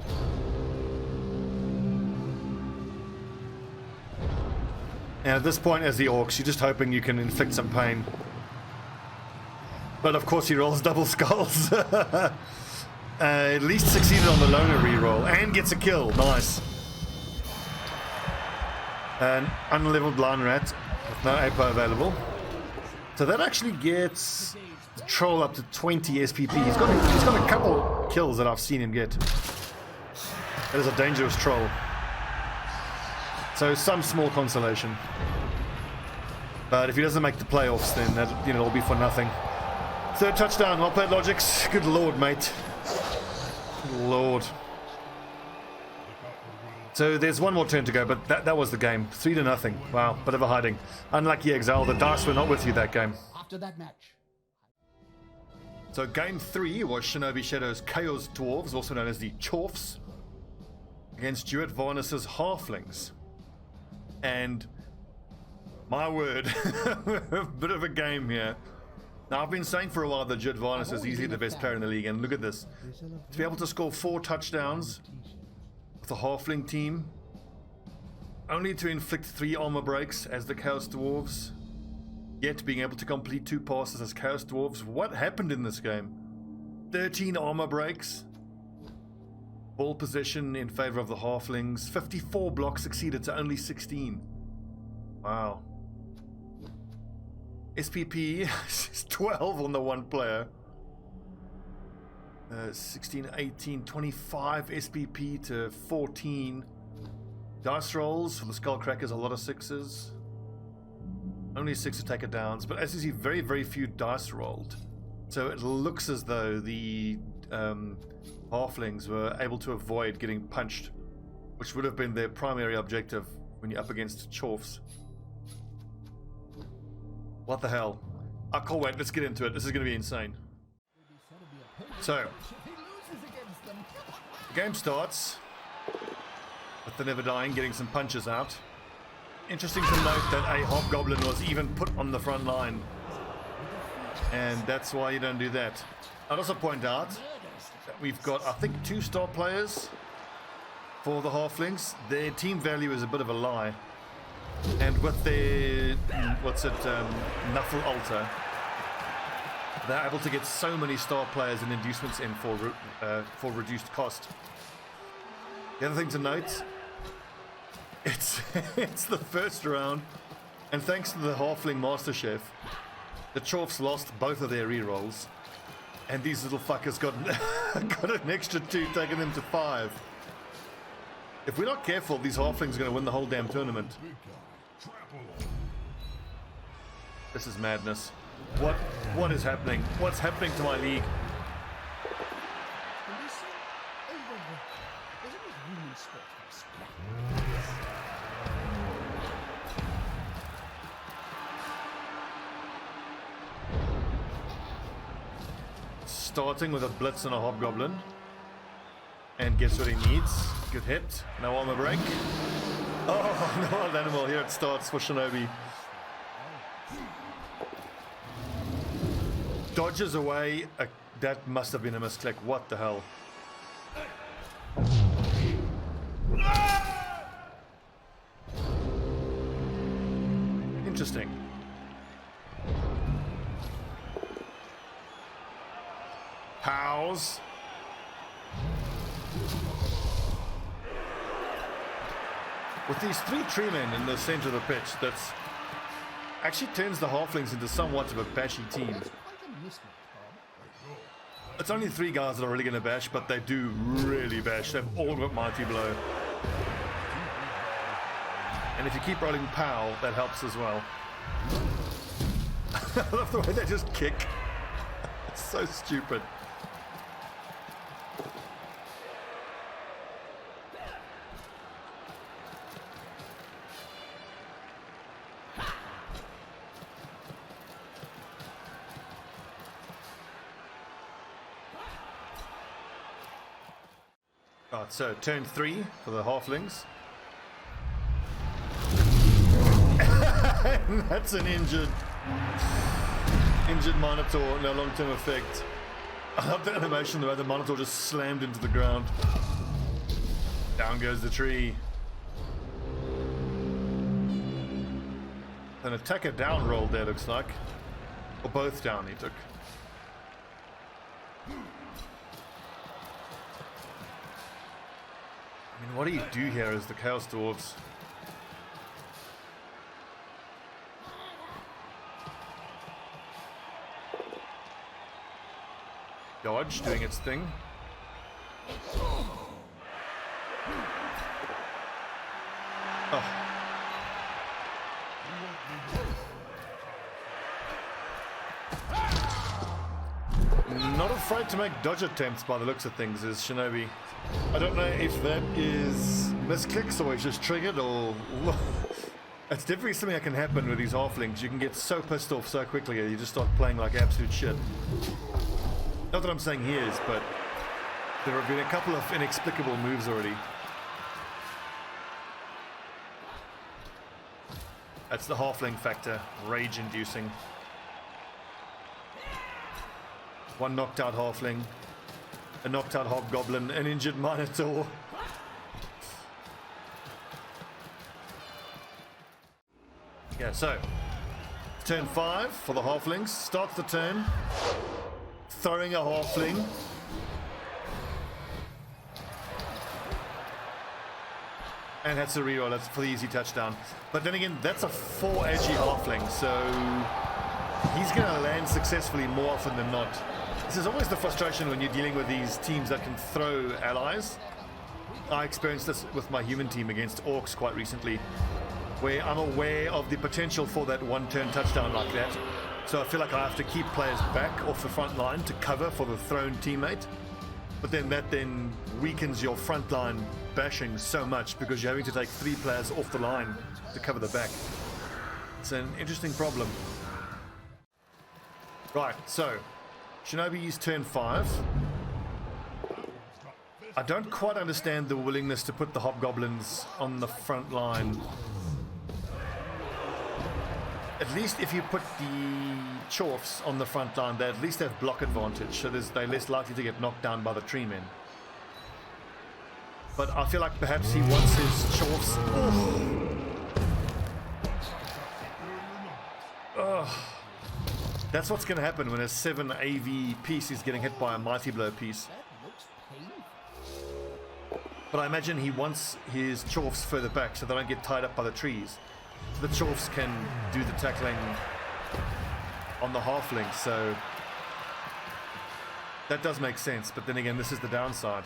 off. And at this point, as the orcs, you're just hoping you can inflict some pain. But of course, he rolls double skulls. At least succeeded on the loner reroll and gets a kill. Nice. An unleveled blind rat with no APO available. So that actually gets the troll up to 20 SPP. He's got a couple kills that I've seen him get. That is a dangerous troll. So some small consolation. But if he doesn't make the playoffs, then that, it'll be for nothing. Third touchdown. Well played, Lloggiczz. Good lord, mate. Good lord. So there's one more turn to go, but that was the game. 3-0. Wow, bit of a hiding. Unlucky Exile. The dice were not with you that game. After that match. So game 3 was ShinobiShadow's Chaos Dwarves, also known as the Chorfs, against JuodasVarnas' Halflings. And my word, a bit of a game here. Now, I've been saying for a while that JuodasVarnas is easily the best player in the league, and look at this. To be able to score 4 touchdowns with the Halfling team, only to inflict 3 armor breaks as the Chaos Dwarves, yet being able to complete 2 passes as Chaos Dwarves. What happened in this game? 13 armor breaks. Ball possession in favor of the Halflings. 54 blocks succeeded to only 16. Wow. SPP is 12 on the one player. 16, 18, 25 SPP to 14. Dice rolls for the Skullcrackers, a lot of 6s. Only 6 attacker downs, but as you see, very, very few dice rolled. So it looks as though the Halflings were able to avoid getting punched, which would have been their primary objective when you're up against Chorfs. What the hell? I can't wait, let's get into it. This is going to be insane. So, the game starts with the Never Dying getting some punches out. Interesting to note that a Hobgoblin was even put on the front line. And that's why you don't do that. I'd also point out that we've got, I think, 2 star players for the Halflings. Their team value is a bit of a lie. And with their, Nuffle Altar, they're able to get so many star players and inducements in for reduced cost. The other thing to note, it's the first round, and thanks to the Halfling Master Chef, the Chorfs lost both of their rerolls, and these little fuckers got an extra 2, taking them to 5. If we're not careful, these Halflings are going to win the whole damn tournament. This is madness. What is happening? What's happening to my league? starting with a blitz and a hobgoblin. And gets what he needs. Good hit. No armor break. Oh, no wild animal. Here it starts for Shinobi. Dodges away. That must have been a misclick. What the hell? Interesting. Pals. With these 3 tree men in the center of the pitch, that's actually turns the halflings into somewhat of a bashy team. It's only 3 guys that are really going to bash, but they do really bash. They've all got mighty blow. And if you keep rolling POW, that helps as well. I love the way they just kick. It's so stupid. Right, so turn 3 for the halflings. And that's an injured Minotaur, no long-term effect. I love the animation, the way the Minotaur just slammed into the ground. Down goes the tree. An attacker down rolled there, looks like. Or both down he took. I mean, what do you do here as the Chaos Dwarves? Dodge doing its thing. Oh. Not afraid to make dodge attempts by the looks of things is Shinobi. I don't know if that is misclicks or he's just triggered or... It's definitely something that can happen with these halflings. You can get so pissed off so quickly you just start playing like absolute shit. Not that I'm saying he is, but there have been a couple of inexplicable moves already. That's the halfling factor, rage-inducing. One knocked out halfling, a knocked out hobgoblin, an injured minotaur. Yeah, so turn 5 for the halflings. Starts the turn, throwing a halfling. And that's a reroll, that's for the easy touchdown. But then again, that's a 4 edgy halfling, so he's going to land successfully more often than not. This is always the frustration when you're dealing with these teams that can throw allies. I experienced this with my human team against orcs quite recently, where I'm aware of the potential for that one-turn touchdown like that. So I feel like I have to keep players back off the front line to cover for the thrown teammate. But then that then weakens your front line bashing so much because you're having to take 3 players off the line to cover the back. It's an interesting problem. Right, so Shinobi used turn 5. I don't quite understand the willingness to put the hobgoblins on the front line. At least if you put the chorfs on the front line, they at least have block advantage, so they're less likely to get knocked down by the tree men. But I feel like perhaps he wants his chorfs. That's what's going to happen when a 7 AV piece is getting hit by a mighty blow piece. But I imagine he wants his chorfs further back so they don't get tied up by the trees. So the chorfs can do the tackling on the halfling, so that does make sense. But then again, this is the downside.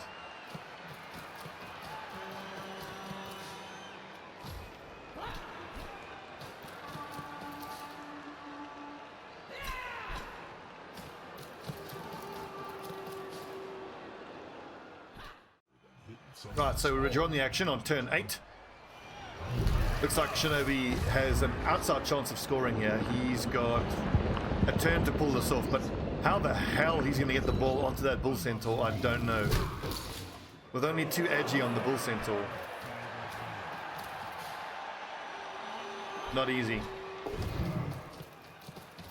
Right, so we withdraw the action on turn 8. Looks like Shinobi has an outside chance of scoring here. He's got a turn to pull this off, but how the hell he's going to get the ball onto that bull centaur, I don't know. With only 2 agi on the bull centaur. Not easy.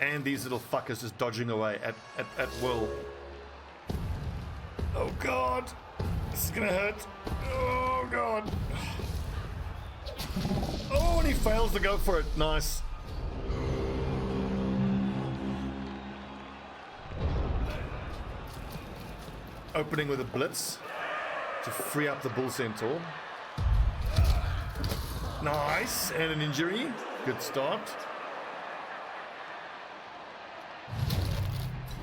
And these little fuckers just dodging away at will. Oh god! This is gonna hurt. Oh god! Oh, and he fails to go for it. Nice. Opening with a blitz to free up the bull centaur. Nice, and an injury. Good start.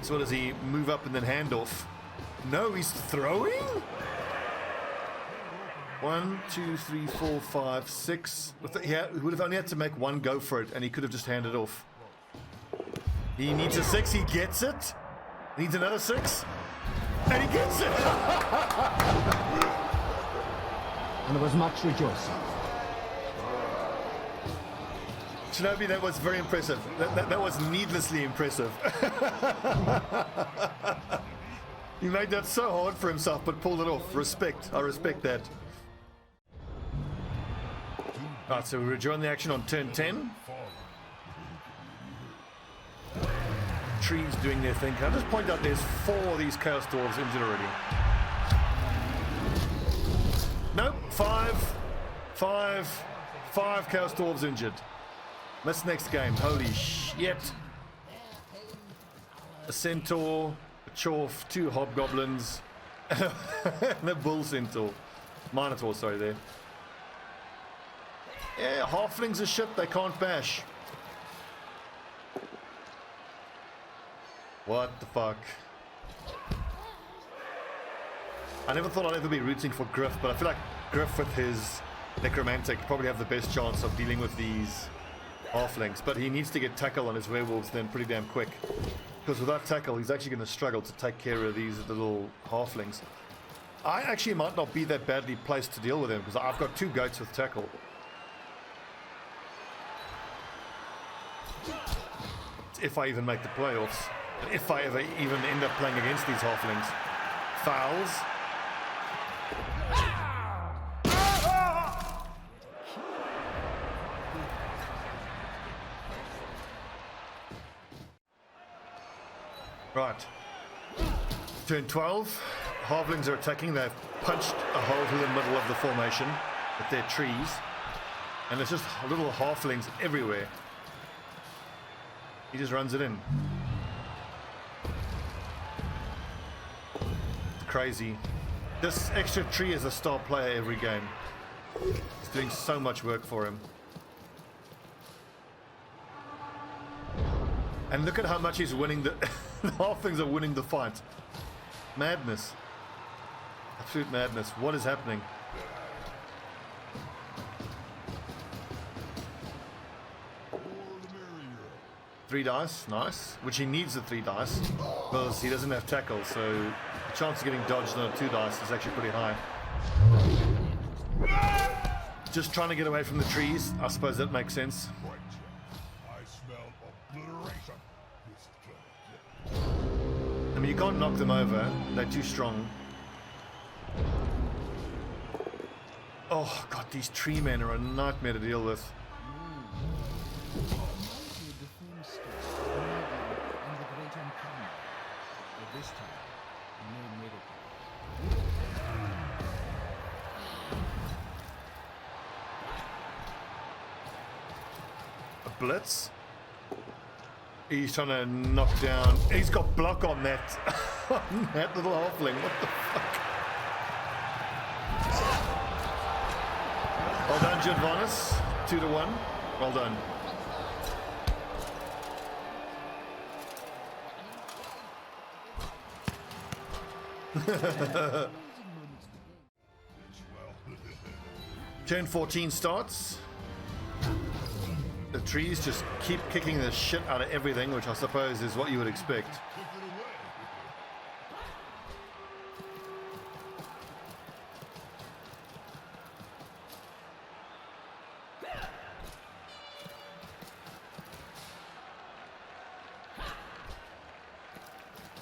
So does he move up and then hand off? No, he's throwing? 1, 2, 3, 4, 5, 6. Yeah, he would have only had to make 1 go for it, and he could have just handed off. He needs a 6, he gets it. Needs another 6, and he gets it. And there was much rejoicing. Shinobi, that was very impressive. That was needlessly impressive. He made that so hard for himself, but pulled it off. Respect. I respect that. Alright, so we rejoin the action on turn 10. Trees doing their thing. Can I just point out there's 4 of these Chaos Dwarves injured already? Nope, 5 Chaos Dwarves injured. This next game, holy shit. A centaur, a chorf, 2 hobgoblins, and a bull centaur. Minotaur, sorry, there. Yeah, halflings are shit, they can't bash. What the fuck? I never thought I'd ever be rooting for Griff, but I feel like Griff with his Necromantic probably have the best chance of dealing with these halflings, but he needs to get tackle on his werewolves then pretty damn quick, because without tackle he's actually going to struggle to take care of these little halflings. I actually might not be that badly placed to deal with them because I've got 2 goats with tackle. If I even make the playoffs, if I ever even end up playing against these halflings. Fouls. Right. Turn 12. Halflings are attacking. They've punched a hole through the middle of the formation with their trees. And there's just little halflings everywhere. He just runs it in. It's crazy. This extra tree is a star player every game. It's doing so much work for him. And look at how much he's winning the... The halflings are winning the fight. Madness. Absolute madness. What is happening? Three dice, nice. Which he needs the 3 dice because he doesn't have tackle, so the chance of getting dodged on a 2 dice is actually pretty high. Just trying to get away from the trees. I suppose that makes sense. I smell obliteration. I mean, you can't knock them over. They're too strong. Oh, God, these tree men are a nightmare to deal with. A blitz? He's trying to knock down. He's got block on that, on that little halfling. What the fuck? Well done, JuodasVarnas. 2-1. Well done. Turn 14 starts. The trees just keep kicking the shit out of everything, which I suppose is what you would expect.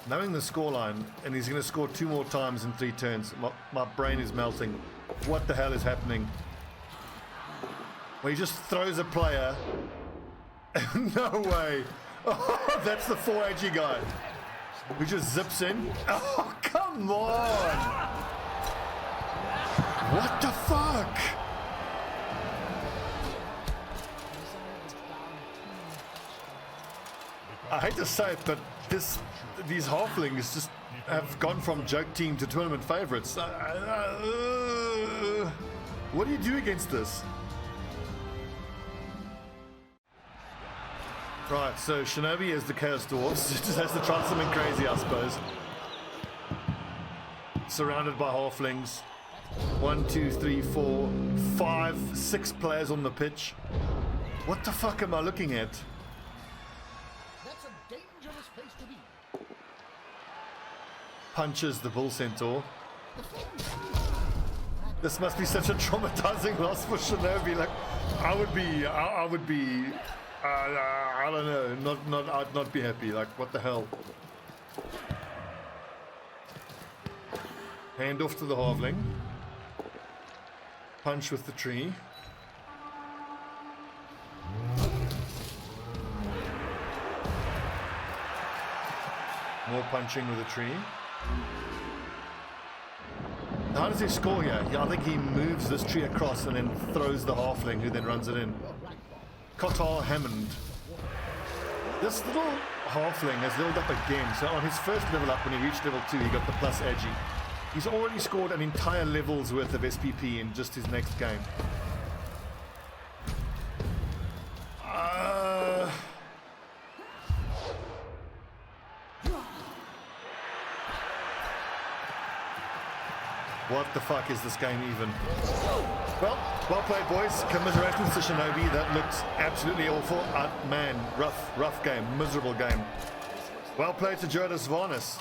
Knowing the scoreline, and he's going to score 2 more times in 3 turns, my brain is melting. What the hell is happening? Well, he just throws a player. No way. Oh, that's the 4 AG guy. He just zips in. Oh, come on. What the fuck? I hate to say it, but these halflings just have gone from joke team to tournament favorites. What do you do against this? Right, so Shinobi is the Chaos Dwarfs. Just has to try something crazy, I suppose. Surrounded by halflings. 1, 2, 3, 4, 5, 6 players on the pitch. What the fuck am I looking at? That's a dangerous place to be. Punches the Bull Centaur. This must be such a traumatizing loss for Shinobi. Like, I would be, I don't know, I'd not be happy. Like, what the hell? Hand off to the halfling. Punch with the tree. More punching with the tree. How does he score here? Yeah, I think he moves this tree across and then throws the halfling, who then runs it in. Kotal Hammond. This little halfling has leveled up again. So on his first level up, when he reached level 2, he got the plus agi. He's already scored an entire level's worth of SPP in just his next game. What the fuck is this game even? Well played, boys. Commiserations to Shinobi. That looked absolutely awful. Man, rough game. Miserable game. Well played to JuodasVarnas.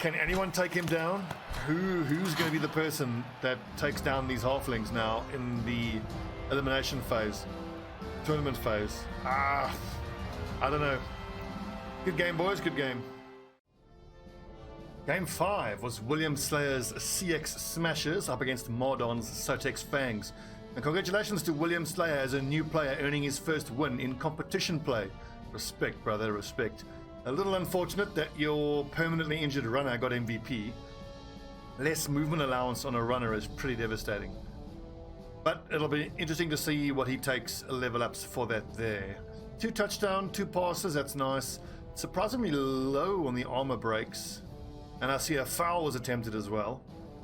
Can anyone take him down? Who's going to be the person that takes down these halflings now in the elimination phase? Tournament phase? I don't know. Good game, boys. Good game. Game 5 was William Slayer's CX Smashers up against Mardon's Sotex Fangs. And congratulations to William Slayer as a new player earning his first win in competition play. Respect, brother, respect. A little unfortunate that your permanently injured runner got MVP. Less movement allowance on a runner is pretty devastating. But it'll be interesting to see what he takes level ups for that there. 2 touchdowns, 2 passes, that's nice. Surprisingly low on the armor breaks. And I see a foul was attempted as well.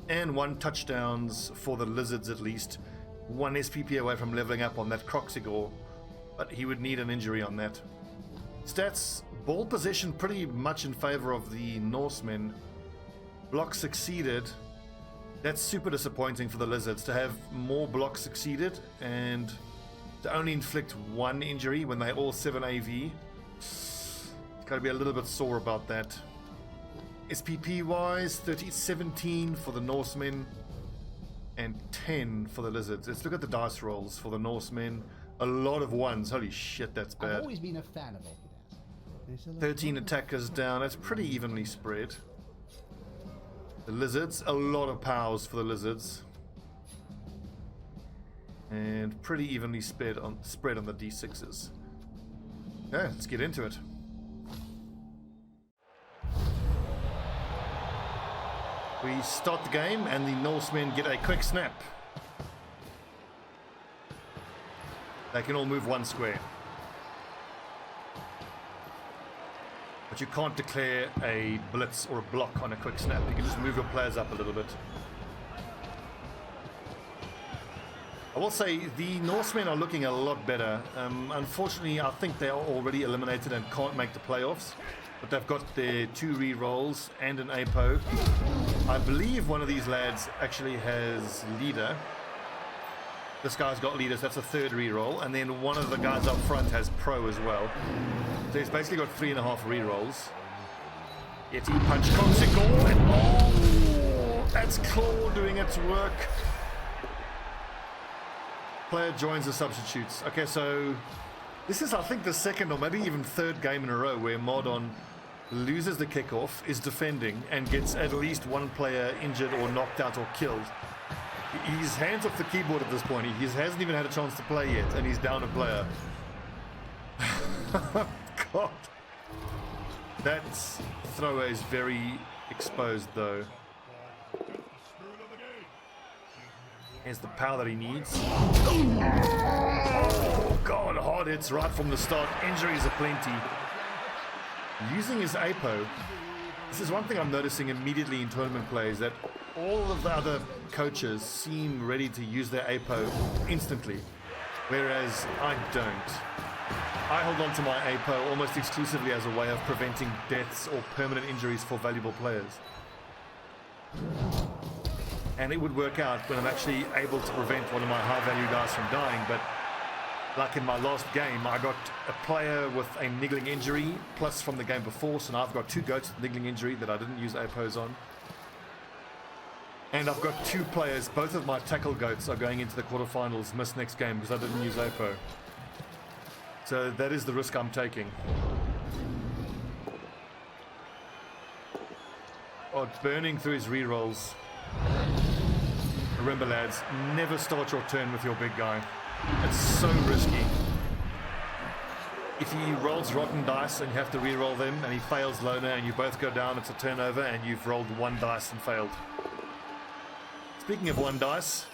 And 1 touchdowns for the Lizards at least. 1 SPP away from leveling up on that Croxigor. But he would need an injury on that. Stats, ball possession pretty much in favor of the Norsemen. Blocks succeeded. That's super disappointing for the Lizards to have more blocks succeeded and to only inflict 1 injury when they're all 7 AV. Got to be a little bit sore about that. SPP wise, 17 for the Norsemen and 10 for the Lizards. Let's look at the dice rolls for the Norsemen. A lot of 1s. Holy shit, that's bad. I've always been a fan of it. 13 attackers down. That's pretty evenly spread. The Lizards, a lot of powers for the Lizards. And pretty evenly spread on the D6s. Okay, let's get into it. We start the game and the Norsemen get a quick snap. They can all move 1 square. But you can't declare a blitz or a block on a quick snap. You can just move your players up a little bit. I will say the Norsemen are looking a lot better. Unfortunately, I think they are already eliminated and can't make the playoffs. But they've got their 2 re-rolls and an APO. I believe one of these lads actually has leader. This guy's got leaders, that's a 3rd re-roll. And then one of the guys up front has pro as well. So he's basically got 3.5 re-rolls. Yet he punched Consigor and oh! That's Claw doing its work. Player joins the substitutes. Okay, so this is, I think, the 2nd or maybe even 3rd game in a row where Mardon loses the kickoff, is defending, and gets at least one player injured or knocked out or killed. He's hands off the keyboard at this point. He hasn't even had a chance to play yet, and he's down a player. God. That thrower is very exposed, though. Here's the power that he needs. Oh, God, hard hits right from the start. Injuries are plenty. Using his APO, this is one thing I'm noticing immediately in tournament plays, that all of the other coaches seem ready to use their APO instantly, whereas I don't. I hold on to my APO almost exclusively as a way of preventing deaths or permanent injuries for valuable players. And it would work out when I'm actually able to prevent one of my high-value guys from dying, but like in my last game, I got a player with a niggling injury, plus from the game before, so now I've got 2 goats with niggling injury that I didn't use APOs on. And I've got 2 players, both of my tackle goats are going into the quarterfinals, miss next game because I didn't use APO. So that is the risk I'm taking. Oh, burning through his rerolls. Remember, lads, never start your turn with your big guy. It's so risky. If he rolls rotten dice and you have to re-roll them and he fails loner and you both go down, it's a turnover and you've rolled 1 dice and failed. Speaking of 1 dice,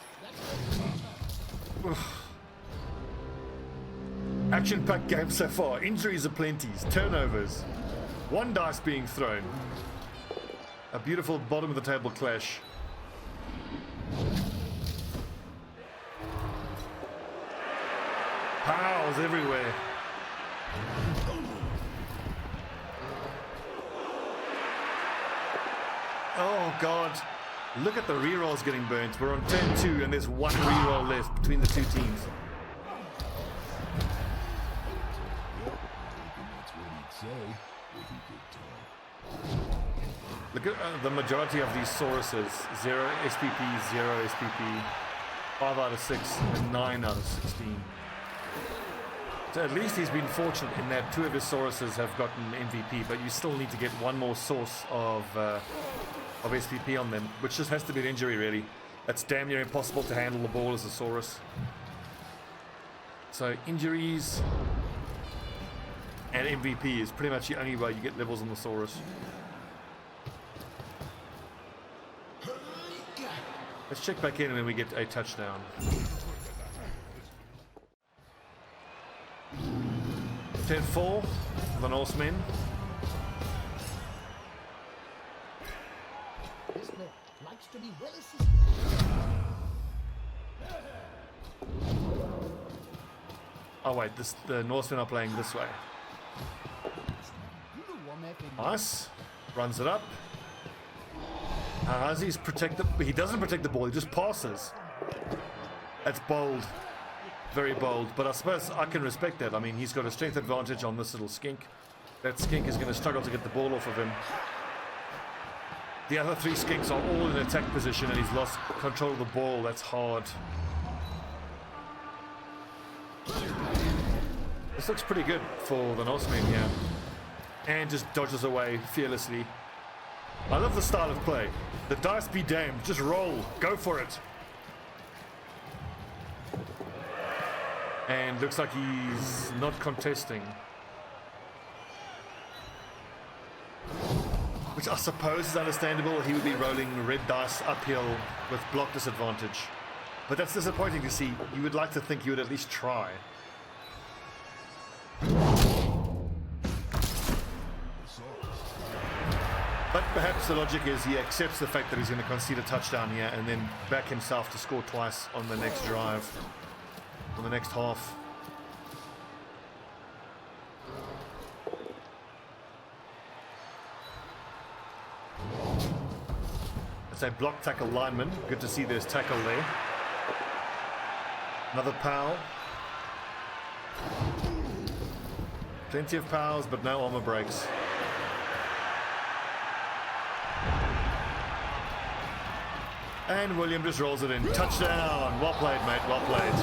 action-packed game so far. Injuries are plenties, turnovers, 1 dice being thrown. A beautiful bottom of the table clash. Pows everywhere. Oh God, look at the rerolls getting burnt. We're on turn 2 and there's 1 reroll left between the 2 teams. Look at the majority of these Sauruses. 0 SPP, 0 SPP, 5 out of 6, and 9 out of 16. So at least he's been fortunate in that 2 of his Sauruses have gotten MVP, but you still need to get 1 more source of SPP on them, which just has to be an injury, really. That's damn near impossible to handle the ball as a Saurus. So injuries and MVP is pretty much the only way you get levels on the Saurus. Let's check back in and then we get a touchdown. 10-4, the Norsemen. This book likes to be well assisted. Oh wait, the Norsemen are playing this way. Nice. Runs it up. He's protected. He doesn't protect the ball, he just passes. That's bold. Very bold, but I suppose I can respect that. I mean, he's got a strength advantage on this little skink. That skink is going to struggle to get the ball off of him. The other 3 skinks are all in attack position and he's lost control of the ball. That's hard. This looks pretty good for the Norsemen here. And just dodges away fearlessly. I love the style of play. The dice be damned. Just roll. Go for it. And looks like he's not contesting. Which I suppose is understandable. He would be rolling red dice uphill with block disadvantage. But that's disappointing to see. You would like to think you would at least try. But perhaps the logic is he accepts the fact that he's going to concede a touchdown here and then back himself to score twice on the next drive. On the next half. It's a block tackle lineman. Good to see there's tackle there. Another pow. Plenty of pows, but no armor breaks. And William just rolls it in. Touchdown! Well played, mate. Well played.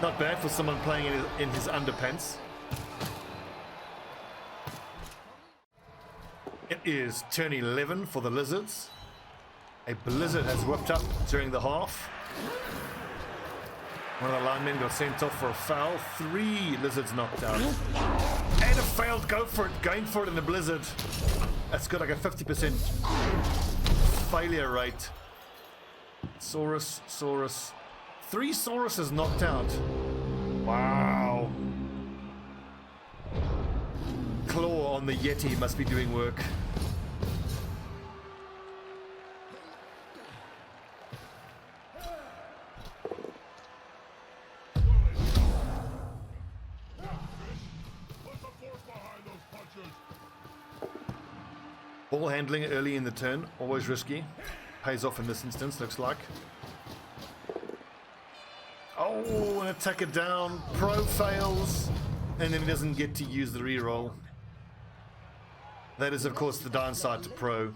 Not bad for someone playing in his underpants. It is turn 11 for the Lizards. A blizzard has whipped up during the half. One of the linemen got sent off for a foul. 3 Lizards knocked out. And a failed going for it in the blizzard. That's got like a 50% failure rate. Saurus. 3 Sauruses knocked out. Wow. Claw on the Yeti must be doing work. Ball handling early in the turn, always risky. Pays off in this instance, looks like. Oh, an attacker down. Pro fails. And then he doesn't get to use the reroll. That is, of course, the downside to Pro.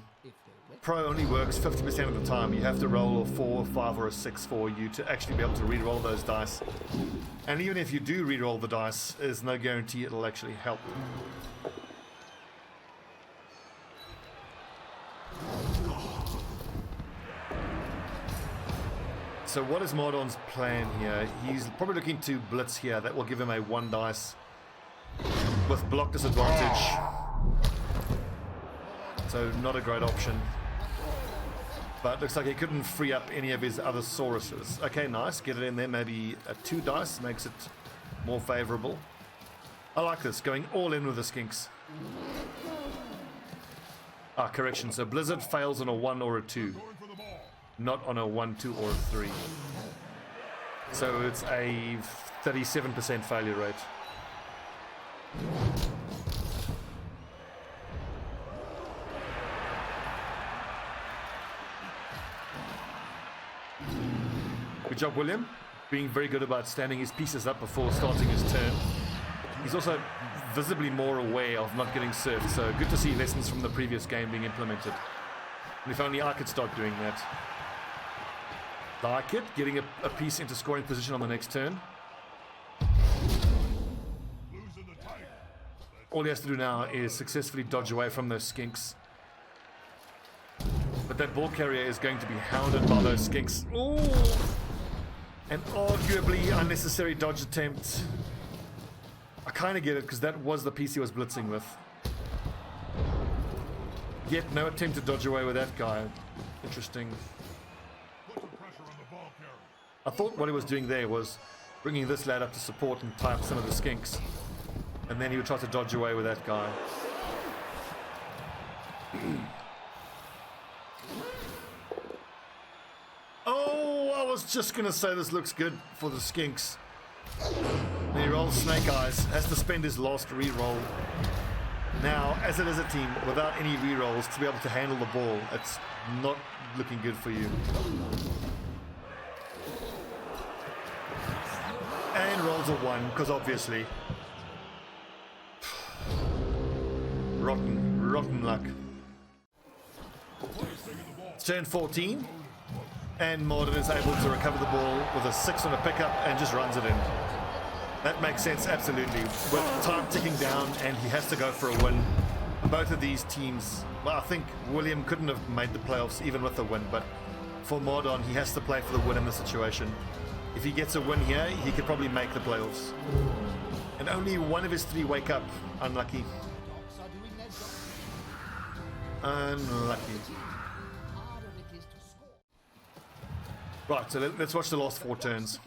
Pro only works 50% of the time. You have to roll a 4, 5, or a 6 for you to actually be able to reroll those dice. And even if you do reroll the dice, there's no guarantee it'll actually help. So what is Mardon's plan here? He's probably looking to blitz here. That will give him a 1 dice with block disadvantage. So not a great option. But looks like he couldn't free up any of his other Sauruses. Okay, nice. Get it in there. Maybe a 2 dice makes it more favorable. I like this. Going all in with the skinks. Ah, correction. So Blizzard fails on a 1 or a 2. Not on a 1, 2, or a 3. So it's a 37% failure rate. Good job, William. Being very good about standing his pieces up before starting his turn. He's also visibly more aware of not getting surfed, so good to see lessons from the previous game being implemented. And if only I could start doing that. Like it, getting a piece into scoring position on the next turn. All he has to do now is successfully dodge away from those skinks. But that ball carrier is going to be hounded by those skinks. Ooh! An arguably unnecessary dodge attempt. I kind of get it, because that was the piece he was blitzing with. Yet no attempt to dodge away with that guy. Interesting. I thought what he was doing there was bringing this lad up to support and tie up some of the skinks. And then he would try to dodge away with that guy. Oh, I was just going to say this looks good for the skinks. And he rolls Snake Eyes, has to spend his last reroll. Now, as it is a team, without any rerolls, to be able to handle the ball, it's not looking good for you. And rolls a 1, because obviously. Rotten luck. It's turn 14, and Mardon is able to recover the ball with a 6 on a pickup and just runs it in. That makes sense, absolutely. With time ticking down, and he has to go for a win. Both of these teams, well, I think William couldn't have made the playoffs even with a win, but for Mardon, he has to play for the win in this situation. If he gets a win here, he could probably make the playoffs. And only one of his 3 wake up. Unlucky. Unlucky. Right, so let's watch the last 4 turns.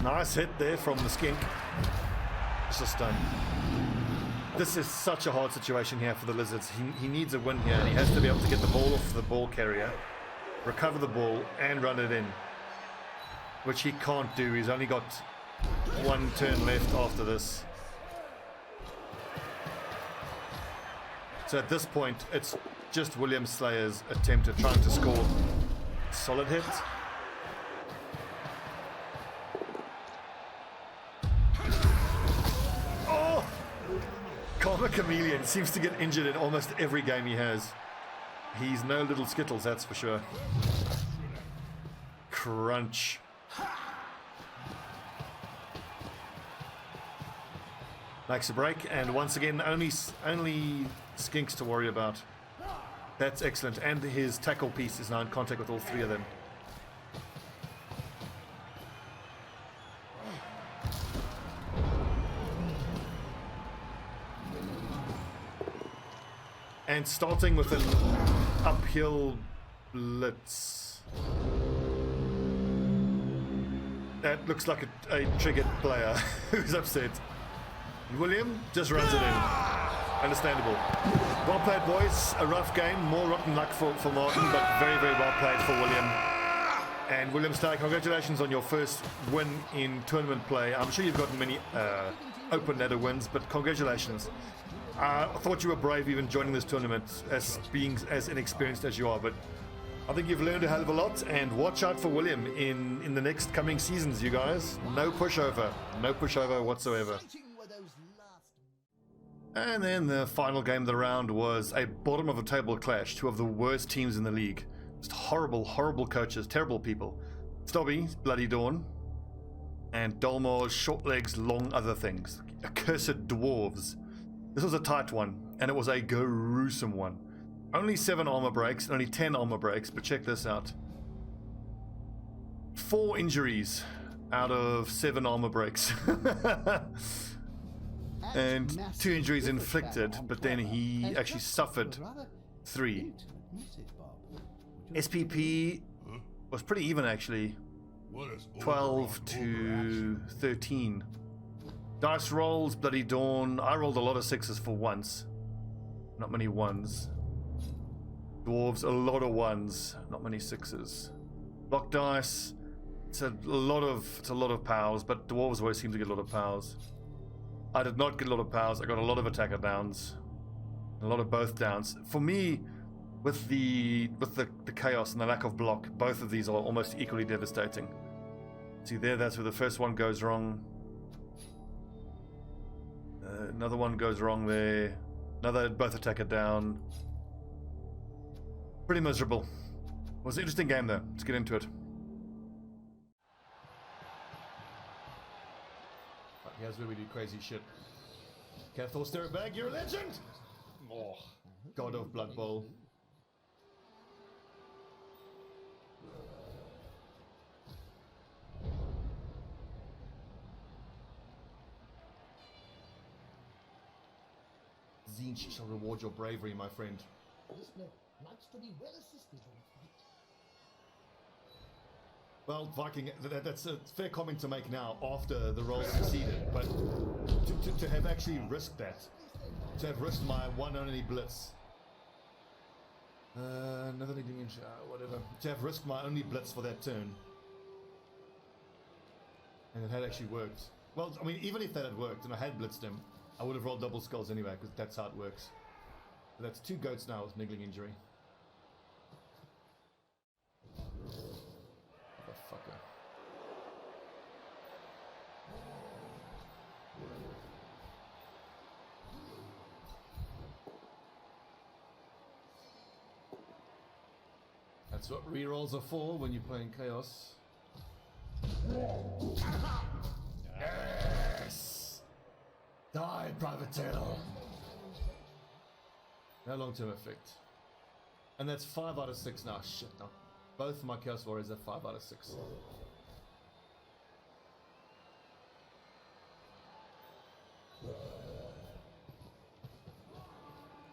Nice hit there from the skink. Just a stun. This is such a hard situation here for the Lizards. He needs a win here, and he has to be able to get the ball off the ball carrier, recover the ball, and run it in. Which he can't do. He's only got 1 turn left after this. So at this point, it's just William Slayer's attempt at trying to score. Solid hit. Oh! Karma Chameleon seems to get injured in almost every game he has. He's no little Skittles, that's for sure. makes a break, and once again, only skinks to worry about. That's excellent, and his tackle piece is now in contact with all three of them. And starting with an uphill blitz. That looks like a triggered player who's upset. William just runs it in. Understandable. Well played, boys. A rough game. More rotten luck for Mardon, but very, very well played for William. And William Starr, congratulations on your first win in tournament play. I'm sure you've gotten many open ladder wins, but congratulations. I thought you were brave even joining this tournament as being as inexperienced as you are, but I think you've learned a hell of a lot, and watch out for William in the next coming seasons, you guys. No pushover. No pushover whatsoever. And then the final game of the round was a bottom of the table clash. Two of the worst teams in the league. Just horrible, horrible coaches, terrible people. Stobbie, Bloody Dawn, and Dolmar's short legs, long other things. Accursed dwarves. This was a tight one, and it was a gruesome one. Only 7 armor breaks, only 10 armor breaks, but check this out. 4 injuries out of 7 armor breaks. And 2 injuries inflicted, but then he actually suffered 3. SPP was pretty even actually. 12 to 13. Dice rolls, Bloody Dawn. I rolled a lot of 6s for once. Not many 1s. Dwarves, a lot of 1s. Not many 6s. Block dice. It's a lot of powers, but dwarves always seem to get a lot of powers. I did not get a lot of powers. I got a lot of attacker downs. A lot of both downs. For me, with the chaos and the lack of block, both of these are almost equally devastating. See there, that's where the first one goes wrong. Another one goes wrong there. Both attacker down. Pretty miserable. It was an interesting game though. Let's get into it. Right, here's where we do crazy shit. Cathol, stare it back, you're a legend! Oh, God of Blood Bowl. Zinch shall reward your bravery, my friend. This bloke likes to be well assisted in a fight. Well, Viking, that's a fair comment to make now after the roll succeeded, but to have actually risked that, to have risked my one only blitz, another needing inch, whatever, to have risked my only blitz for that turn, and it had actually worked. Well, I mean, even if that had worked and I had blitzed him, I would have rolled double skulls anyway, because that's how it works. But that's 2 goats now with niggling injury. Motherfucker. That's what rerolls are for when you're playing Chaos. Yes! Die, Private Tail! No long-term effect. And that's 5 out of 6 now. Shit, no. Both my Chaos Warriors are 5 out of 6.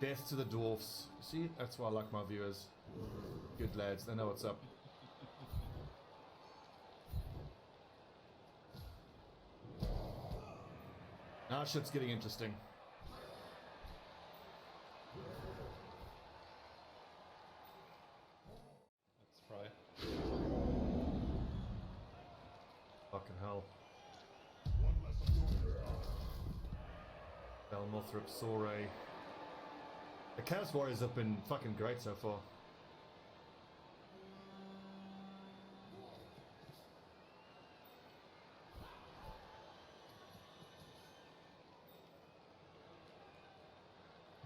Death to the dwarfs. See, that's why I like my viewers. Good lads, they know what's up. Now shit's getting interesting. Let's try. Fucking hell. Belmothrop, Soray. The Chaos Warriors have been fucking great so far.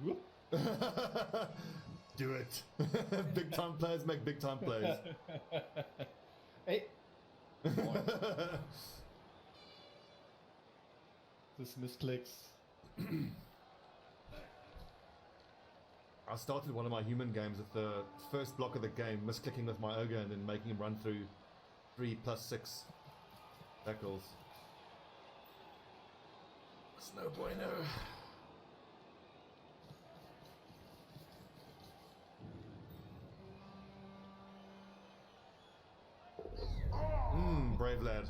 Whoop. Do it. Big time players make big time plays. Hey. This misclicks. I started one of my human games at the first block of the game, misclicking with my ogre and then making him run through 3 + 6 tackles. It's no bueno. Brave lad.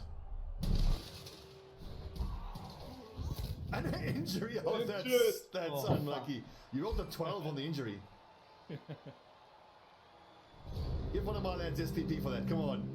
And an injury. Oh, that's unlucky. You rolled a 12 on the injury. Give one of my lads SPP for that. Come on.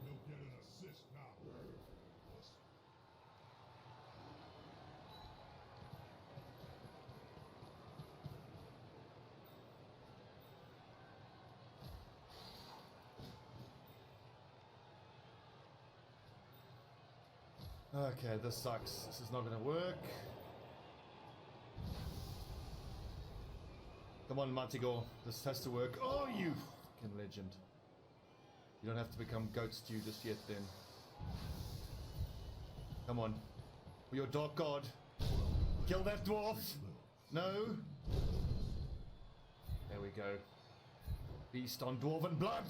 He'll get an assist now. Okay, this sucks. This is not going to work. Come on, Matigo. This has to work. Oh, you fucking legend. You don't have to become goat stew just yet then. Come on. For your dark god. Kill that dwarf. No. There we go. Feast on dwarven blood.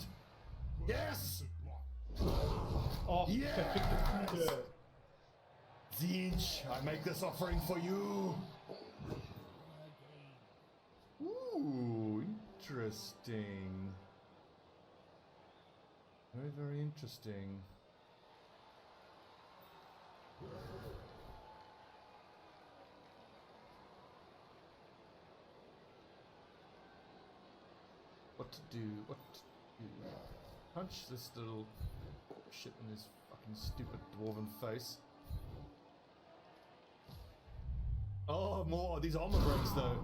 Yes! Oh, Yes! Zinch, I make this offering for you. Ooh, interesting. Very, very interesting. What to do? What to do? Punch this little shit in his fucking stupid dwarven face. Oh, more. These armor breaks, though.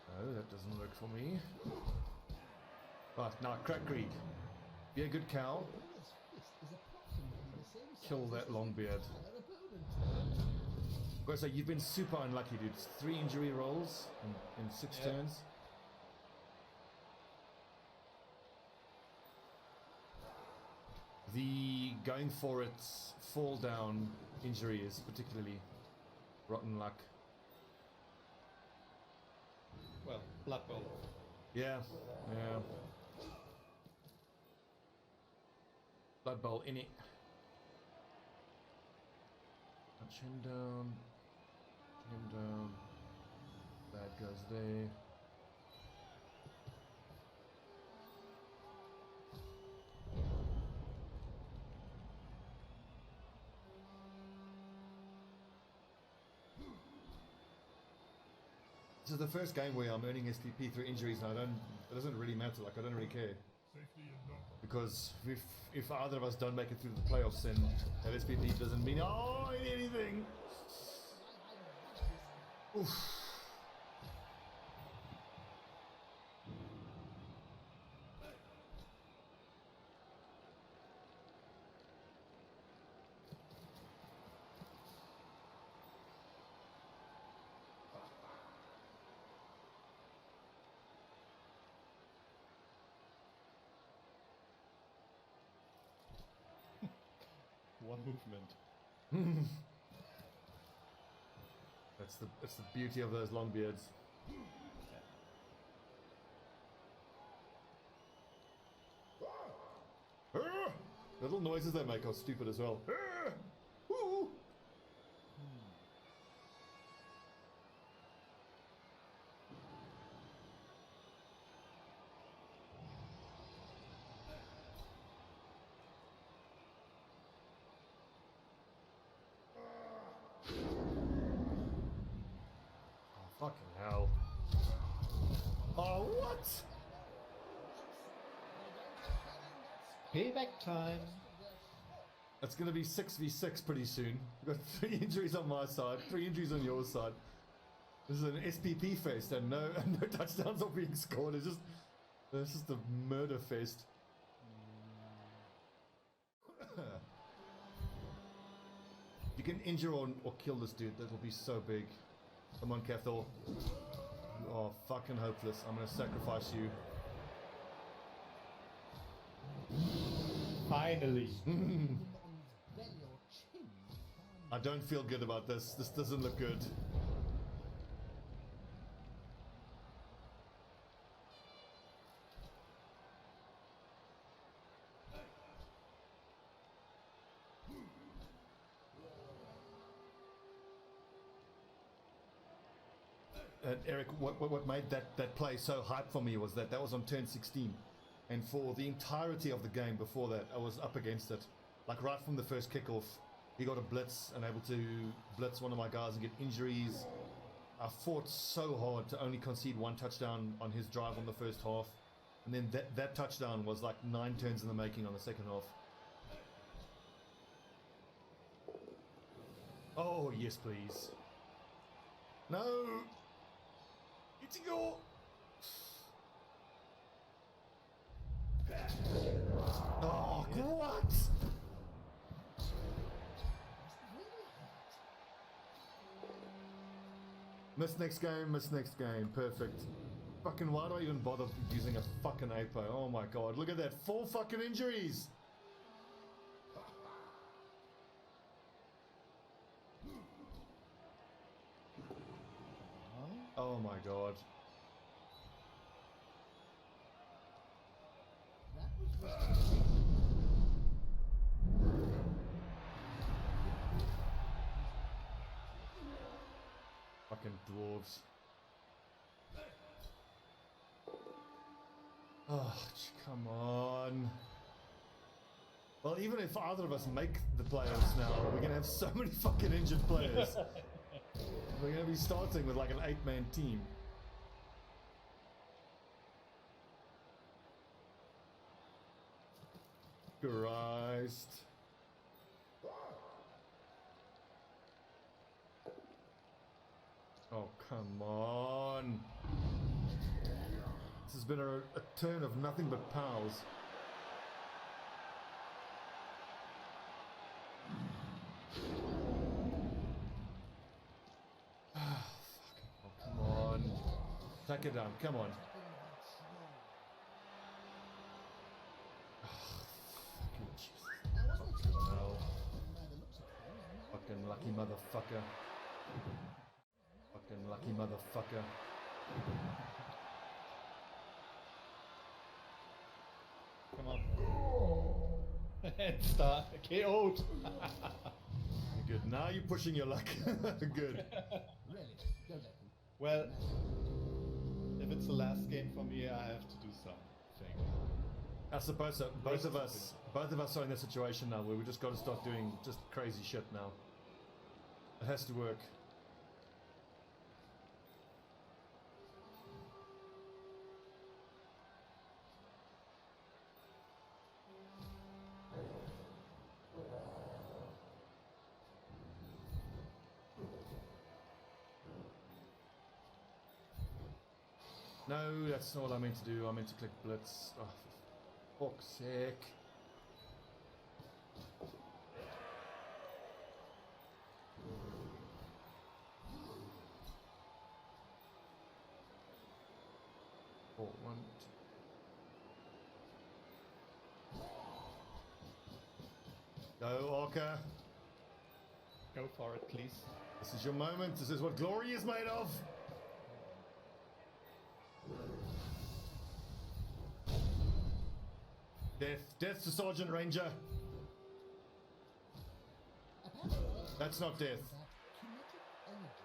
No, that doesn't work for me. But now, crack greed. Be a good cow. Kill that Longbeard. So you've been super unlucky, dude. 3 injury rolls in 6 turns. The going for it fall down injury is particularly rotten luck. well, Blood Bowl. Yeah, yeah. Blood Bowl in it. Punch him down. Him down. That goes there. This is the first game where I'm earning SPP through injuries, and it doesn't really matter. Like, I don't really care. Safety in number. Because if either of us don't make it through the playoffs, then that SPP doesn't mean anything. Oof. One movement. That's the beauty of those long beards. Ah! Little noises they make are stupid as well. Ah! Woo! Fucking hell. Oh, what? Payback time. It's going to be 6v6 pretty soon. We've got 3 injuries on my side, 3 injuries on your side. This is an SPP fest, and no touchdowns are being scored. It's just a murder fest. You can injure or kill this dude. That will be so big. Come on, Cathal. Oh, fucking hopeless. I'm gonna sacrifice you. Finally. I don't feel good about this. This doesn't look good. Eric, what made that play so hype for me was that was on turn 16. And for the entirety of the game before that, I was up against it. Like right from the first kickoff, he got a blitz and able to blitz one of my guys and get injuries. I fought so hard to only concede 1 touchdown on his drive on the first half. And then that touchdown was like 9 turns in the making on the second half. Oh, yes, please. No! It's your... Oh, what? Miss next game, perfect. Fucking why do I even bother using a fucking APO? Oh my god, look at that, 4 fucking injuries! Oh my god. Fucking dwarves. Oh, come on. Well, even if either of us make the playoffs now, we're gonna have so many fucking injured players. We're gonna be starting with like an 8-man team. Christ. Oh, come on. This has been a turn of nothing but pals. Oh, come on. Take it down, come on. Oh, fucking Jesus. Fucking hell. Fucking lucky motherfucker. Fucking lucky motherfucker. Come on. And start. KO'd. Good. Now you're pushing your luck. Good. Really? Don't let them. Well, if it's the last game for me, I have to do something. I suppose so. Both of us are in that situation now where we just got to start doing just crazy shit now. It has to work. No, that's not what I meant to do. I meant to click blitz. Oh, for fuck's sake. Oh, 1, 2. Go, Orca. Go for it, please. This is your moment. This is what glory is made of. Death to Sergeant Ranger. That's not death. Kinetic energy.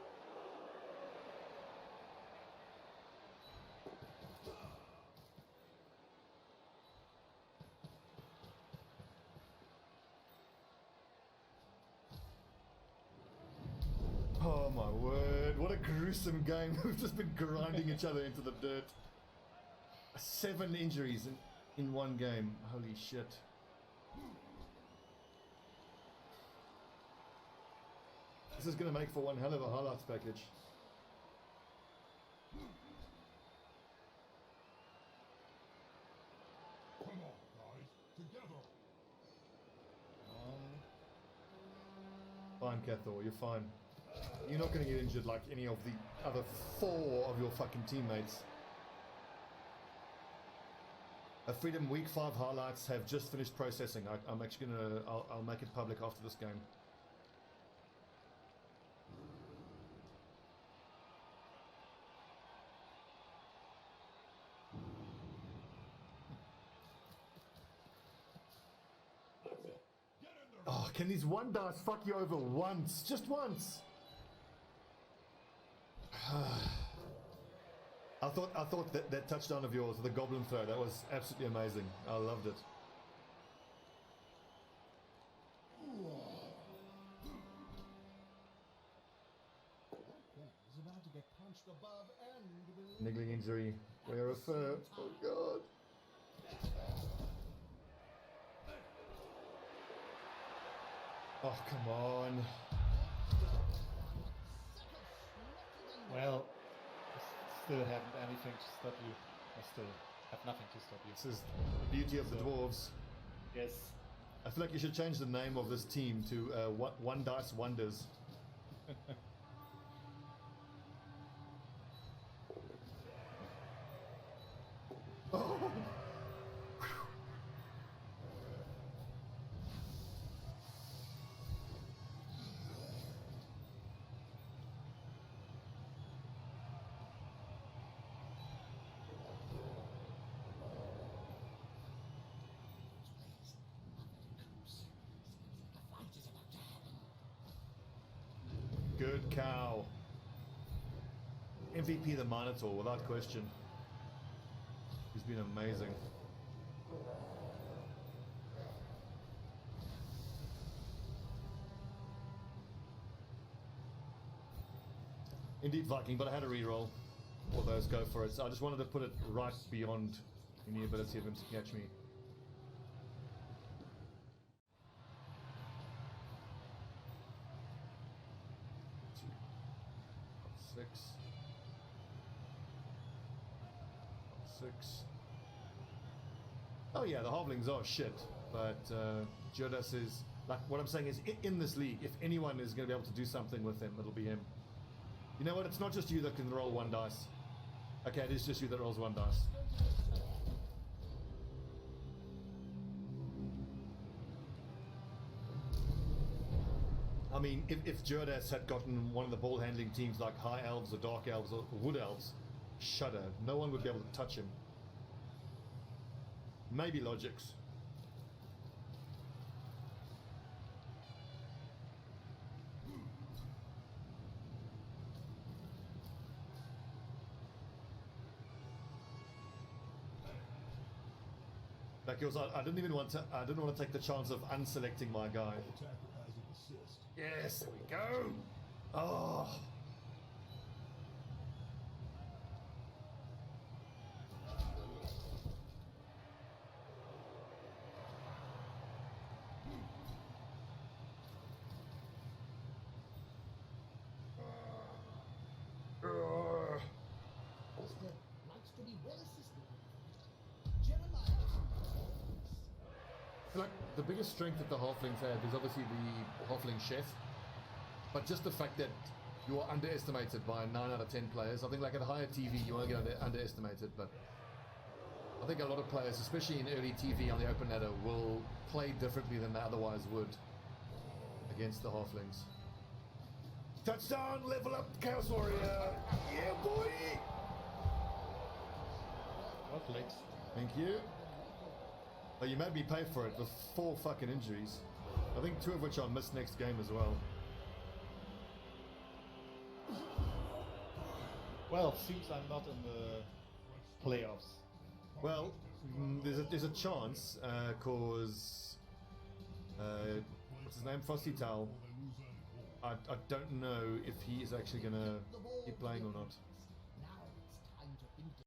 Oh my word, what a gruesome game. We've just been grinding each other into the dirt. 7 injuries in one game. Holy shit. This is going to make for one hell of a highlights package. Come on, guys, together. Fine, Cathor, you're fine. You're not going to get injured like any of the other 4 of your fucking teammates. Freedom Week 5 highlights have just finished processing. I'm actually gonna... I'll make it public after this game. Oh, can these one dice fuck you over once? Just once! I thought that touchdown of yours, the goblin throw, that was absolutely amazing. I loved it. He's about to get punched above and below. Niggling injury. Wear a fur. Oh god. Oh, come on. Well, I still haven't anything to stop you. I still have nothing to stop you. This is the beauty of the dwarves. Yes. I feel like you should change the name of this team to One Dice Wonders. Oh. Good cow. MVP the Minotaur, without question. He's been amazing. Indeed, Viking, but I had a reroll. All those go for it. So I just wanted to put it right beyond any ability of him to catch me. Six. Oh yeah, the halflings are shit, but Juodas is, like, what I'm saying is, in this league, if anyone is going to be able to do something with him, it'll be him. You know what? It's not just you that can roll one dice. Okay, it is just you that rolls one dice. I mean, if Juodas had gotten one of the ball handling teams like High Elves or Dark Elves or Wood Elves, shudder. No one would be able to touch him. Maybe Lloggiczz. Like yours, I didn't want to take the chance of unselecting my guy. Attacker has an assist. Yes, there we go. Oh. Likes to be well assisted. Jeremiah. Like, the biggest strength that the halflings have is obviously the halfling chef, but just the fact that you are underestimated by 9 out of 10 players. I think like at higher TV you won't get underestimated, but I think a lot of players, especially in early TV on the open ladder, will play differently than they otherwise would against the halflings. Touchdown, level up, Chaos Warrior! Yeah, boy! What legs? Thank you. Oh, you made me pay for it with 4 fucking injuries. I think 2 of which I'll miss next game as well. Well, seems I'm not in the playoffs. Well, there's a chance, cause what's his name, FrostyTowel. I don't know if he is actually gonna keep playing or not.